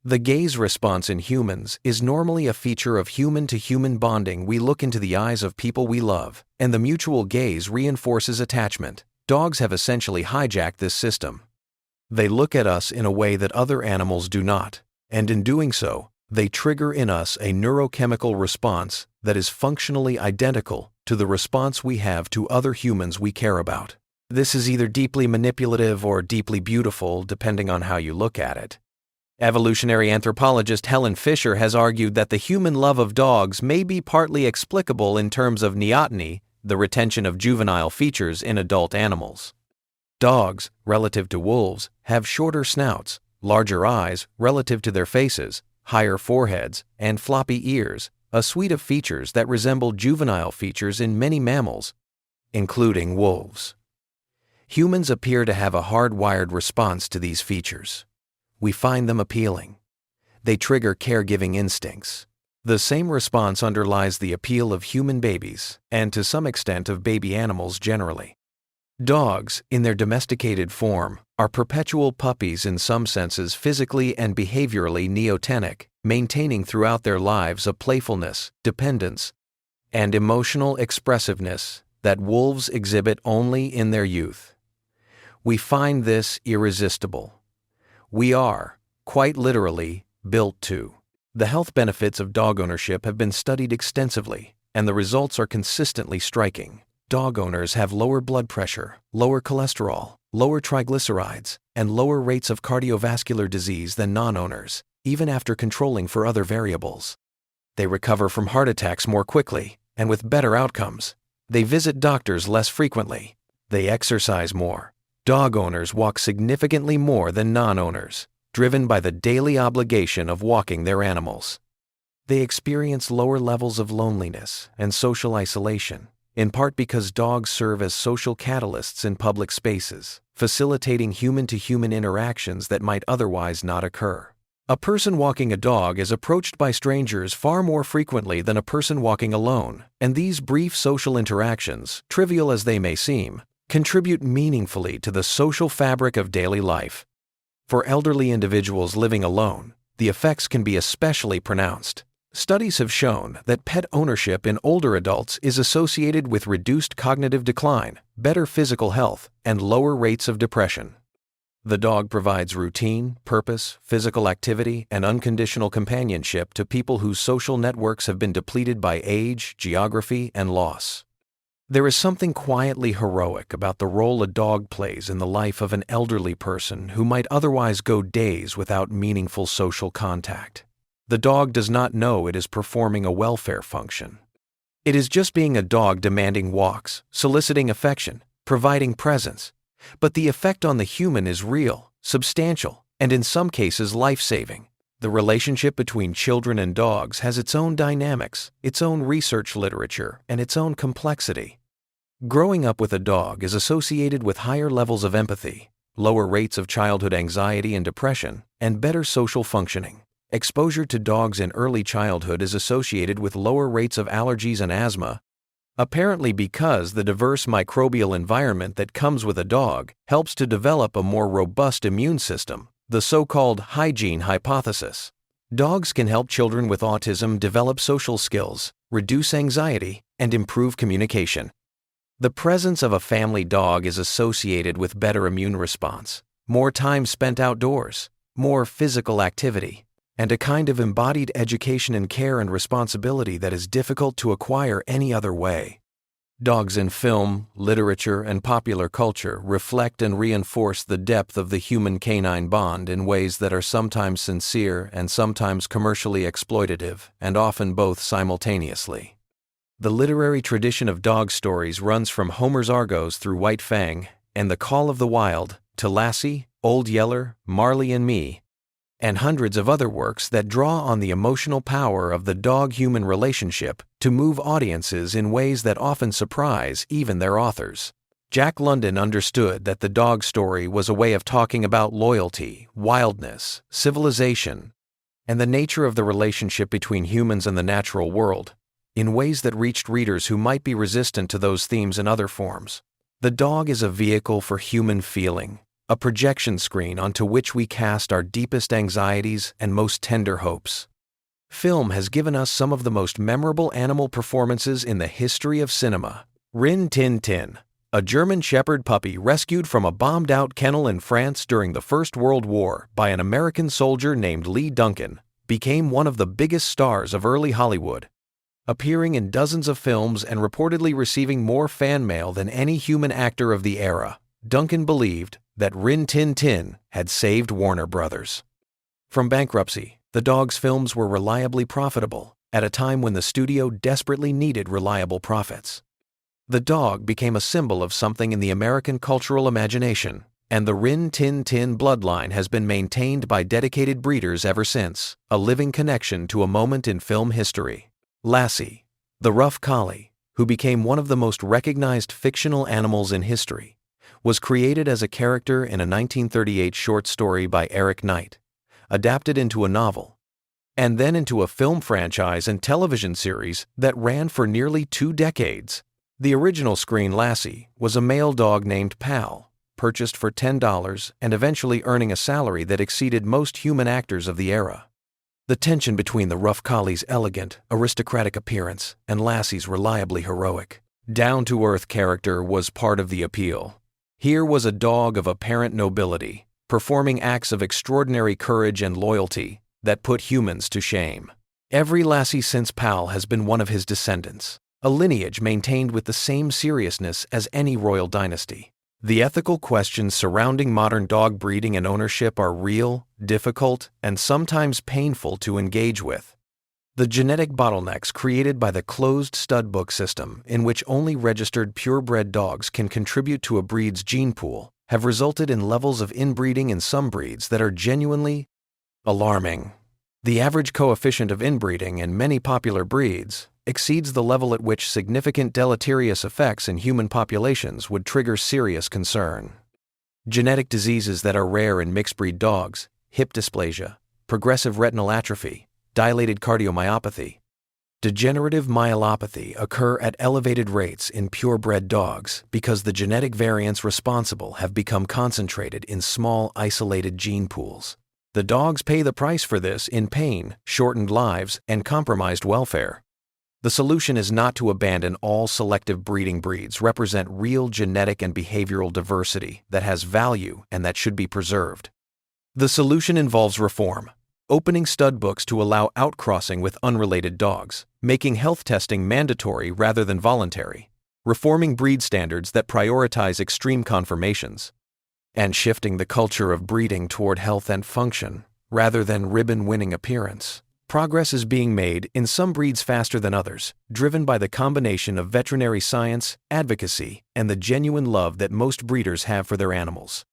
The gaze response in humans is normally a feature of human-to-human bonding. We look into the eyes of people we love, and the mutual gaze reinforces attachment. Dogs have essentially hijacked this system. They look at us in a way that other animals do not, and in doing so, they trigger in us a neurochemical response that is functionally identical to the response we have to other humans we care about. This is either deeply manipulative or deeply beautiful, depending on how you look at it. Evolutionary anthropologist Helen Fisher has argued that the human love of dogs may be partly explicable in terms of neoteny, the retention of juvenile features in adult animals. Dogs, relative to wolves, have shorter snouts, larger eyes relative to their faces, higher foreheads, and floppy ears, a suite of features that resemble juvenile features in many mammals, including wolves. Humans appear to have a hardwired response to these features. We find them appealing. They trigger caregiving instincts. The same response underlies the appeal of human babies, and to some extent of baby animals generally. Dogs, in their domesticated form, are perpetual puppies in some senses, physically and behaviorally neotenic, maintaining throughout their lives a playfulness, dependence, and emotional expressiveness that wolves exhibit only in their youth. We find this irresistible. We are, quite literally, built to. The health benefits of dog ownership have been studied extensively, and the results are consistently striking. Dog owners have lower blood pressure, lower cholesterol, lower triglycerides, and lower rates of cardiovascular disease than non-owners, even after controlling for other variables. They recover from heart attacks more quickly and with better outcomes. They visit doctors less frequently. They exercise more. Dog owners walk significantly more than non-owners, driven by the daily obligation of walking their animals. They experience lower levels of loneliness and social isolation, in part because dogs serve as social catalysts in public spaces, facilitating human-to-human interactions that might otherwise not occur. A person walking a dog is approached by strangers far more frequently than a person walking alone, and these brief social interactions, trivial as they may seem, contribute meaningfully to the social fabric of daily life. For elderly individuals living alone, the effects can be especially pronounced. Studies have shown that pet ownership in older adults is associated with reduced cognitive decline, better physical health, and lower rates of depression. The dog provides routine, purpose, physical activity, and unconditional companionship to people whose social networks have been depleted by age, geography, and loss. There is something quietly heroic about the role a dog plays in the life of an elderly person who might otherwise go days without meaningful social contact. The dog does not know it is performing a welfare function. It is just being a dog demanding walks, soliciting affection, providing presence. But the effect on the human is real, substantial, and in some cases life-saving. The relationship between children and dogs has its own dynamics, its own research literature, and its own complexity. Growing up with a dog is associated with higher levels of empathy, lower rates of childhood anxiety and depression, and better social functioning. Exposure to dogs in early childhood is associated with lower rates of allergies and asthma, apparently because the diverse microbial environment that comes with a dog helps to develop a more robust immune system, the so-called hygiene hypothesis. Dogs can help children with autism develop social skills, reduce anxiety, and improve communication. The presence of a family dog is associated with better immune response, more time spent outdoors, more physical activity, and a kind of embodied education and care and responsibility that is difficult to acquire any other way. Dogs in film, literature, and popular culture reflect and reinforce the depth of the human-canine bond in ways that are sometimes sincere and sometimes commercially exploitative, and often both simultaneously. The literary tradition of dog stories runs from Homer's Argos through White Fang and The Call of the Wild to Lassie, Old Yeller, Marley and Me, and hundreds of other works that draw on the emotional power of the dog-human relationship to move audiences in ways that often surprise even their authors. Jack London understood that the dog story was a way of talking about loyalty, wildness, civilization, and the nature of the relationship between humans and the natural world, in ways that reached readers who might be resistant to those themes in other forms. The dog is a vehicle for human feeling, a projection screen onto which we cast our deepest anxieties and most tender hopes. Film has given us some of the most memorable animal performances in the history of cinema. Rin Tin Tin, a German Shepherd puppy rescued from a bombed-out kennel in France during the First World War by an American soldier named Lee Duncan, became one of the biggest stars of early Hollywood. Appearing in dozens of films and reportedly receiving more fan mail than any human actor of the era, Duncan believed that Rin Tin Tin had saved Warner Brothers. From bankruptcy, the dog's films were reliably profitable at a time when the studio desperately needed reliable profits. The dog became a symbol of something in the American cultural imagination, and the Rin Tin Tin bloodline has been maintained by dedicated breeders ever since, a living connection to a moment in film history. Lassie, the rough collie, who became one of the most recognized fictional animals in history, was created as a character in a 1938 short story by Eric Knight, adapted into a novel, and then into a film franchise and television series that ran for nearly 2 decades. The original screen Lassie was a male dog named Pal, purchased for $10 and eventually earning a salary that exceeded most human actors of the era. The tension between the rough collie's elegant, aristocratic appearance and Lassie's reliably heroic, down-to-earth character was part of the appeal. Here was a dog of apparent nobility, performing acts of extraordinary courage and loyalty that put humans to shame. Every Lassie since Pal has been one of his descendants, a lineage maintained with the same seriousness as any royal dynasty. The ethical questions surrounding modern dog breeding and ownership are real, difficult, and sometimes painful to engage with. The genetic bottlenecks created by the closed stud book system, in which only registered purebred dogs can contribute to a breed's gene pool, have resulted in levels of inbreeding in some breeds that are genuinely alarming. The average coefficient of inbreeding in many popular breeds exceeds the level at which significant deleterious effects in human populations would trigger serious concern. Genetic diseases that are rare in mixed-breed dogs, hip dysplasia, progressive retinal atrophy, dilated cardiomyopathy, degenerative myelopathy occur at elevated rates in purebred dogs because the genetic variants responsible have become concentrated in small, isolated gene pools. The dogs pay the price for this in pain, shortened lives, and compromised welfare. The solution is not to abandon all selective breeding. Breeds represent real genetic and behavioral diversity that has value and that should be preserved. The solution involves reform, opening stud books to allow outcrossing with unrelated dogs, making health testing mandatory rather than voluntary, reforming breed standards that prioritize extreme conformations, and shifting the culture of breeding toward health and function rather than ribbon-winning appearance. Progress is being made in some breeds faster than others, driven by the combination of veterinary science, advocacy, and the genuine love that most breeders have for their animals.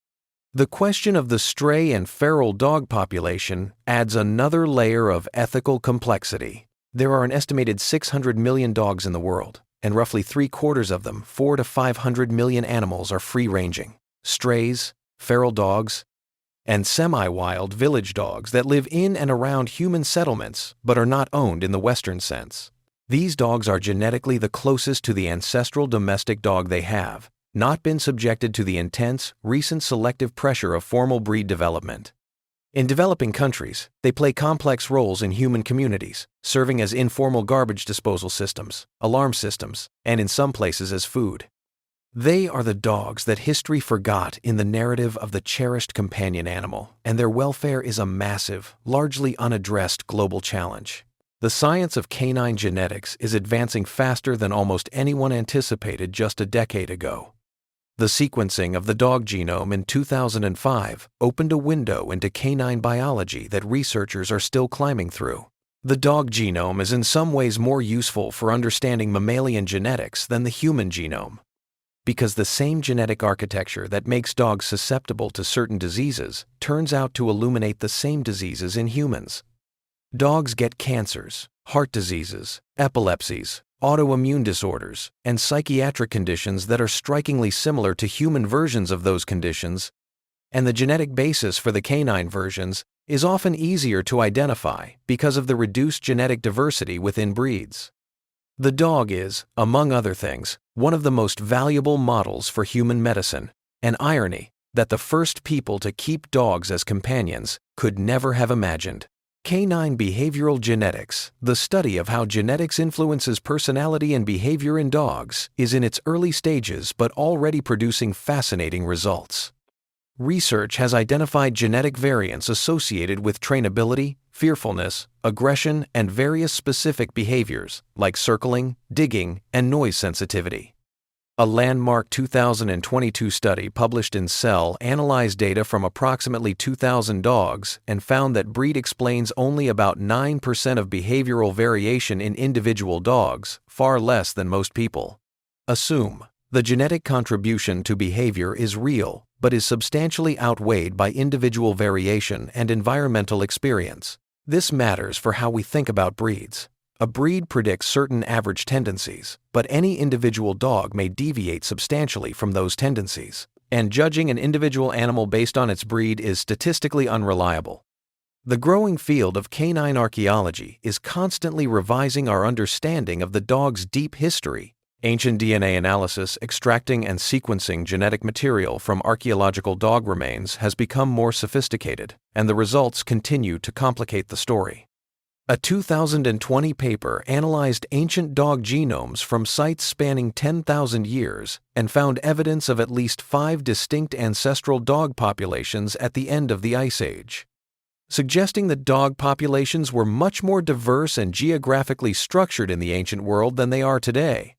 The question of the stray and feral dog population adds another layer of ethical complexity. There are an estimated 600 million dogs in the world, and roughly 3/4 of them, 400 to 500 million animals, are free-ranging. Strays, feral dogs, and semi-wild village dogs that live in and around human settlements but are not owned in the Western sense. These dogs are genetically the closest to the ancestral domestic dog. They have not been subjected to the intense, recent selective pressure of formal breed development. In developing countries, they play complex roles in human communities, serving as informal garbage disposal systems, alarm systems, and in some places as food. They are the dogs that history forgot in the narrative of the cherished companion animal, and their welfare is a massive, largely unaddressed global challenge. The science of canine genetics is advancing faster than almost anyone anticipated just a decade ago. The sequencing of the dog genome in 2005 opened a window into canine biology that researchers are still climbing through. The dog genome is in some ways more useful for understanding mammalian genetics than the human genome, because the same genetic architecture that makes dogs susceptible to certain diseases turns out to illuminate the same diseases in humans. Dogs get cancers, heart diseases, epilepsies, autoimmune disorders, and psychiatric conditions that are strikingly similar to human versions of those conditions, and the genetic basis for the canine versions is often easier to identify because of the reduced genetic diversity within breeds. The dog is, among other things, one of the most valuable models for human medicine, an irony that the first people to keep dogs as companions could never have imagined. Canine behavioral genetics, the study of how genetics influences personality and behavior in dogs, is in its early stages but already producing fascinating results. Research has identified genetic variants associated with trainability, fearfulness, aggression, and various specific behaviors like circling, digging, and noise sensitivity. A landmark 2022 study published in Cell analyzed data from approximately 2,000 dogs and found that breed explains only about 9% of behavioral variation in individual dogs, far less than most people assume. The genetic contribution to behavior is real, but is substantially outweighed by individual variation and environmental experience. This matters for how we think about breeds. A breed predicts certain average tendencies, but any individual dog may deviate substantially from those tendencies, and judging an individual animal based on its breed is statistically unreliable. The growing field of canine archaeology is constantly revising our understanding of the dog's deep history. Ancient DNA analysis, extracting and sequencing genetic material from archaeological dog remains has become more sophisticated, and the results continue to complicate the story. A 2020 paper analyzed ancient dog genomes from sites spanning 10,000 years and found evidence of at least 5 distinct ancestral dog populations at the end of the Ice Age, suggesting that dog populations were much more diverse and geographically structured in the ancient world than they are today.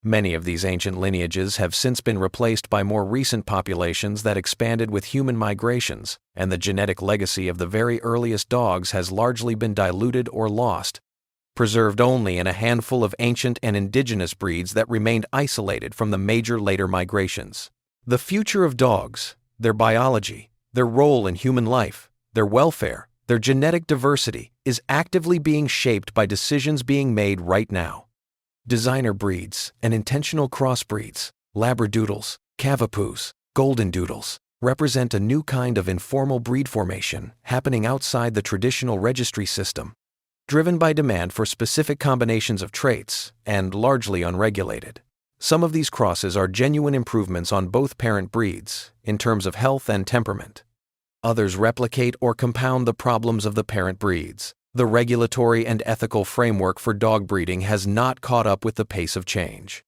Many of these ancient lineages have since been replaced by more recent populations that expanded with human migrations, and the genetic legacy of the very earliest dogs has largely been diluted or lost. preserved only in a handful of ancient and indigenous breeds that remained isolated from the major later migrations. The future of dogs, their biology, their role in human life, their welfare, their genetic diversity, is actively being shaped by decisions being made right now. Designer breeds and intentional crossbreeds, Labradoodles, Cavapoos, Golden Doodles, represent a new kind of informal breed formation happening outside the traditional registry system, driven by demand for specific combinations of traits and largely unregulated. Some of these crosses are genuine improvements on both parent breeds in terms of health and temperament. Others replicate or compound the problems of the parent breeds. The regulatory and ethical framework for dog breeding has not caught up with the pace of change.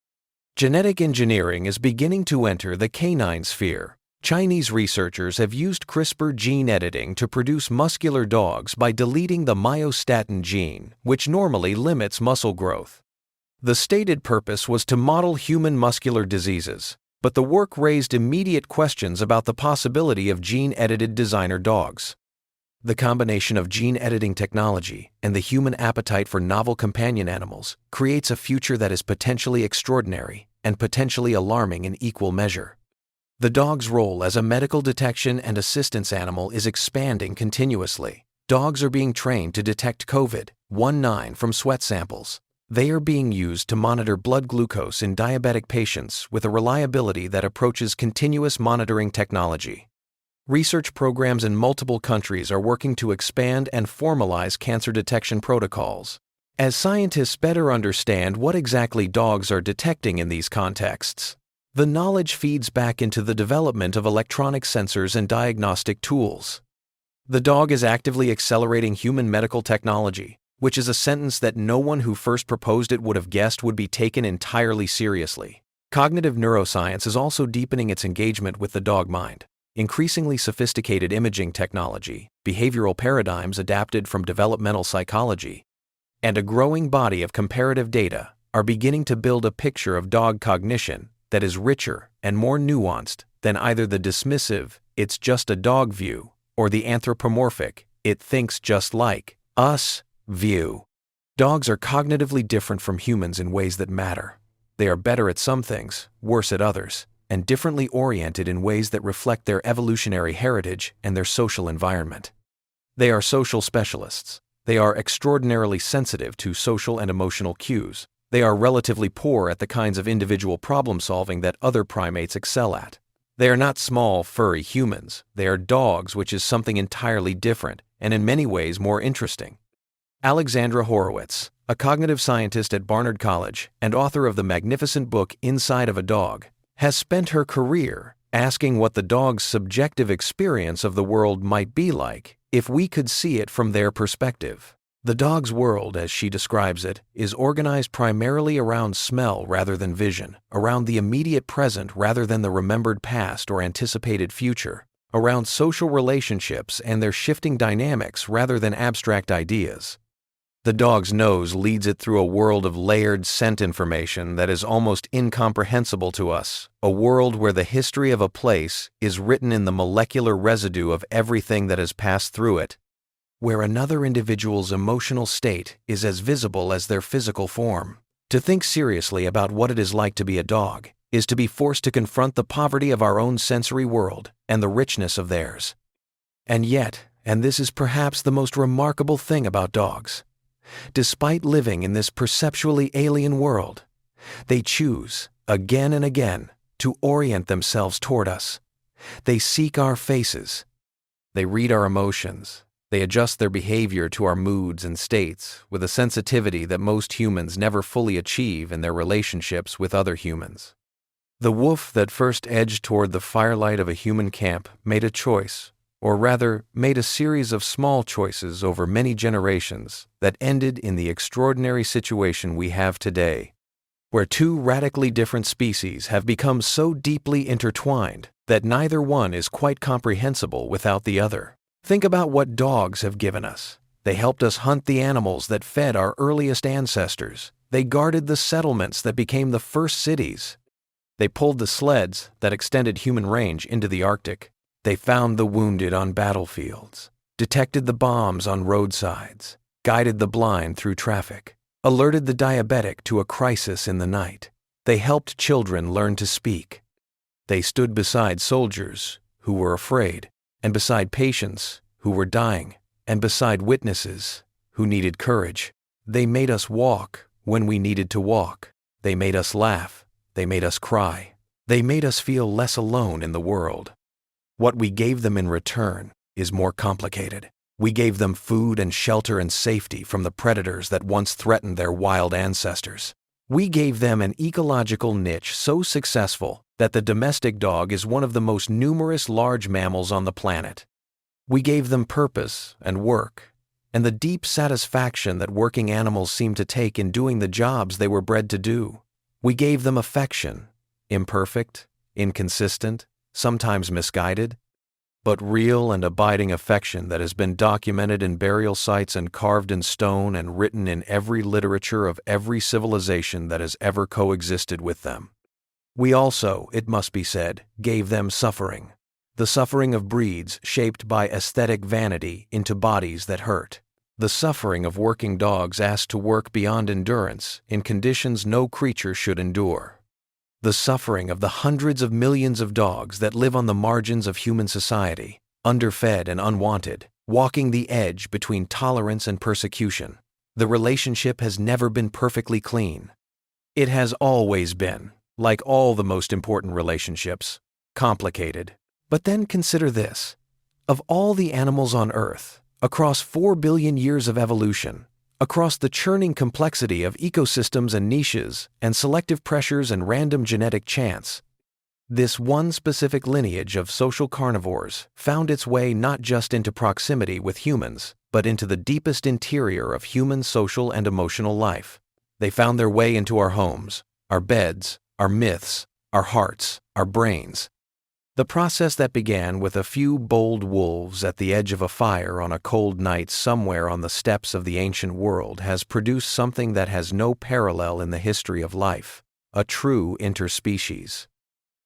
Genetic engineering is beginning to enter the canine sphere. Chinese researchers have used CRISPR gene editing to produce muscular dogs by deleting the myostatin gene, which normally limits muscle growth. The stated purpose was to model human muscular diseases, but the work raised immediate questions about the possibility of gene-edited designer dogs. The combination of gene editing technology and the human appetite for novel companion animals creates a future that is potentially extraordinary and potentially alarming in equal measure. The dog's role as a medical detection and assistance animal is expanding continuously. Dogs are being trained to detect COVID-19 from sweat samples. They are being used to monitor blood glucose in diabetic patients with a reliability that approaches continuous monitoring technology. Research programs in multiple countries are working to expand and formalize cancer detection protocols. As scientists better understand what exactly dogs are detecting in these contexts, the knowledge feeds back into the development of electronic sensors and diagnostic tools. The dog is actively accelerating human medical technology, which is a sentence that no one who first proposed it would have guessed would be taken entirely seriously. Cognitive neuroscience is also deepening its engagement with the dog mind. Increasingly sophisticated imaging technology, behavioral paradigms adapted from developmental psychology, and a growing body of comparative data are beginning to build a picture of dog cognition that is richer and more nuanced than either the dismissive, "it's just a dog" view, or the anthropomorphic, "it thinks just like us" view. Dogs are cognitively different from humans in ways that matter. They are better at some things, worse at others, and differently oriented in ways that reflect their evolutionary heritage and their social environment. They are social specialists. They are extraordinarily sensitive to social and emotional cues. They are relatively poor at the kinds of individual problem-solving that other primates excel at. They are not small, furry humans. They are dogs, which is something entirely different and in many ways more interesting. Alexandra Horowitz, a cognitive scientist at Barnard College and author of the magnificent book Inside of a Dog, has spent her career asking what the dog's subjective experience of the world might be like if we could see it from their perspective. The dog's world, as she describes it, is organized primarily around smell rather than vision, around the immediate present rather than the remembered past or anticipated future, around social relationships and their shifting dynamics rather than abstract ideas. The dog's nose leads it through a world of layered scent information that is almost incomprehensible to us, a world where the history of a place is written in the molecular residue of everything that has passed through it, where another individual's emotional state is as visible as their physical form. To think seriously about what it is like to be a dog is to be forced to confront the poverty of our own sensory world and the richness of theirs. And yet, and this is perhaps the most remarkable thing about dogs, despite living in this perceptually alien world, they choose, again and again, to orient themselves toward us. They seek our faces. They read our emotions. They adjust their behavior to our moods and states with a sensitivity that most humans never fully achieve in their relationships with other humans. The wolf that first edged toward the firelight of a human camp made a choice, or rather, made a series of small choices over many generations that ended in the extraordinary situation we have today, where two radically different species have become so deeply intertwined that neither one is quite comprehensible without the other. Think about what dogs have given us. They helped us hunt the animals that fed our earliest ancestors. They guarded the settlements that became the first cities. They pulled the sleds that extended human range into the Arctic. They found the wounded on battlefields, detected the bombs on roadsides, guided the blind through traffic, alerted the diabetic to a crisis in the night. They helped children learn to speak. They stood beside soldiers who were afraid, and beside patients who were dying, and beside witnesses who needed courage. They made us walk when we needed to walk. They made us laugh. They made us cry. They made us feel less alone in the world. What we gave them in return is more complicated. We gave them food and shelter and safety from the predators that once threatened their wild ancestors. We gave them an ecological niche so successful that the domestic dog is one of the most numerous large mammals on the planet. We gave them purpose and work, and the deep satisfaction that working animals seem to take in doing the jobs they were bred to do. We gave them affection, imperfect, inconsistent, sometimes misguided, but real and abiding affection that has been documented in burial sites and carved in stone and written in every literature of every civilization that has ever coexisted with them. We also, it must be said, gave them suffering, the suffering of breeds shaped by aesthetic vanity into bodies that hurt, the suffering of working dogs asked to work beyond endurance in conditions no creature should endure. The suffering of the hundreds of millions of dogs that live on the margins of human society, underfed and unwanted, walking the edge between tolerance and persecution. The relationship has never been perfectly clean. It has always been, like all the most important relationships, complicated. But then consider this. Of all the animals on Earth, across 4 billion years of evolution, across the churning complexity of ecosystems and niches and selective pressures and random genetic chance, this one specific lineage of social carnivores found its way not just into proximity with humans, but into the deepest interior of human social and emotional life. They found their way into our homes, our beds, our myths, our hearts, our brains. The process that began with a few bold wolves at the edge of a fire on a cold night somewhere on the steppes of the ancient world has produced something that has no parallel in the history of life, a true interspecies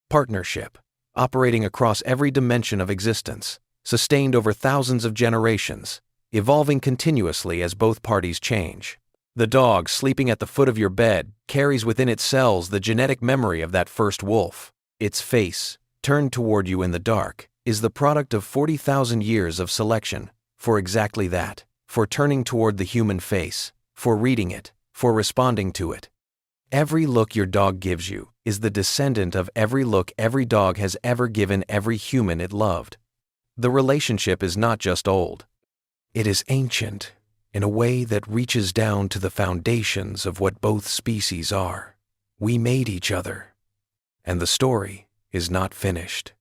partnership, operating across every dimension of existence, sustained over thousands of generations, evolving continuously as both parties change. The dog sleeping at the foot of your bed carries within its cells the genetic memory of that first wolf. Its face, turned toward you in the dark, is the product of 40,000 years of selection, for exactly that, for turning toward the human face, for reading it, for responding to it. Every look your dog gives you is the descendant of every look every dog has ever given every human it loved. The relationship is not just old. It is ancient, in a way that reaches down to the foundations of what both species are. We made each other, and the story is not finished.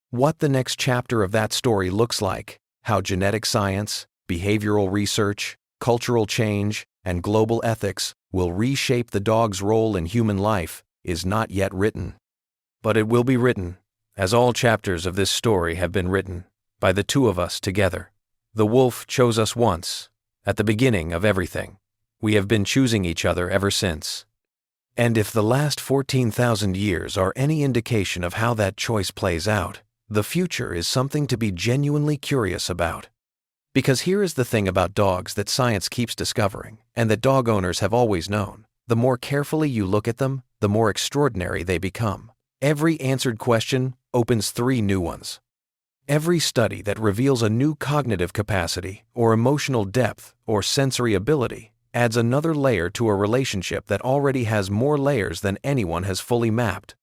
What the next chapter of that story looks like, how genetic science, behavioral research, cultural change, and global ethics will reshape the dog's role in human life, is not yet written. But it will be written, as all chapters of this story have been written, by the two of us together. The wolf chose us once, at the beginning of everything. We have been choosing each other ever since. And if the last 14,000 years are any indication of how that choice plays out, the future is something to be genuinely curious about. Because here is the thing about dogs that science keeps discovering, and that dog owners have always known. The more carefully you look at them, the more extraordinary they become. Every answered question opens 3 new ones. Every study that reveals a new cognitive capacity, or emotional depth, or sensory ability, adds another layer to a relationship that already has more layers than anyone has fully mapped.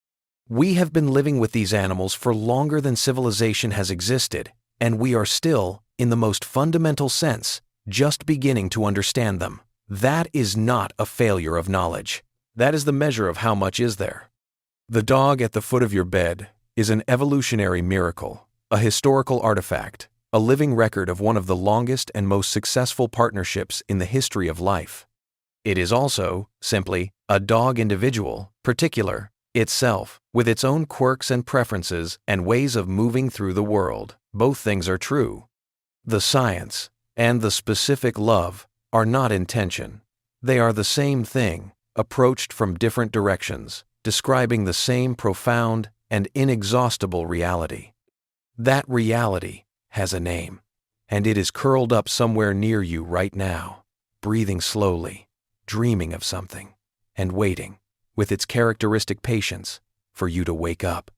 We have been living with these animals for longer than civilization has existed, and we are still, in the most fundamental sense, just beginning to understand them. That is not a failure of knowledge. That is the measure of how much is there. The dog at the foot of your bed is an evolutionary miracle, a historical artifact, a living record of one of the longest and most successful partnerships in the history of life. It is also, simply, a dog individual, particular, itself, with its own quirks and preferences and ways of moving through the world. Both things are true. The science and the specific love are not in tension. They are the same thing, approached from different directions, describing the same profound and inexhaustible reality. That reality has a name, and it is curled up somewhere near you right now, breathing slowly, dreaming of something, and waiting, with its characteristic patience, for you to wake up.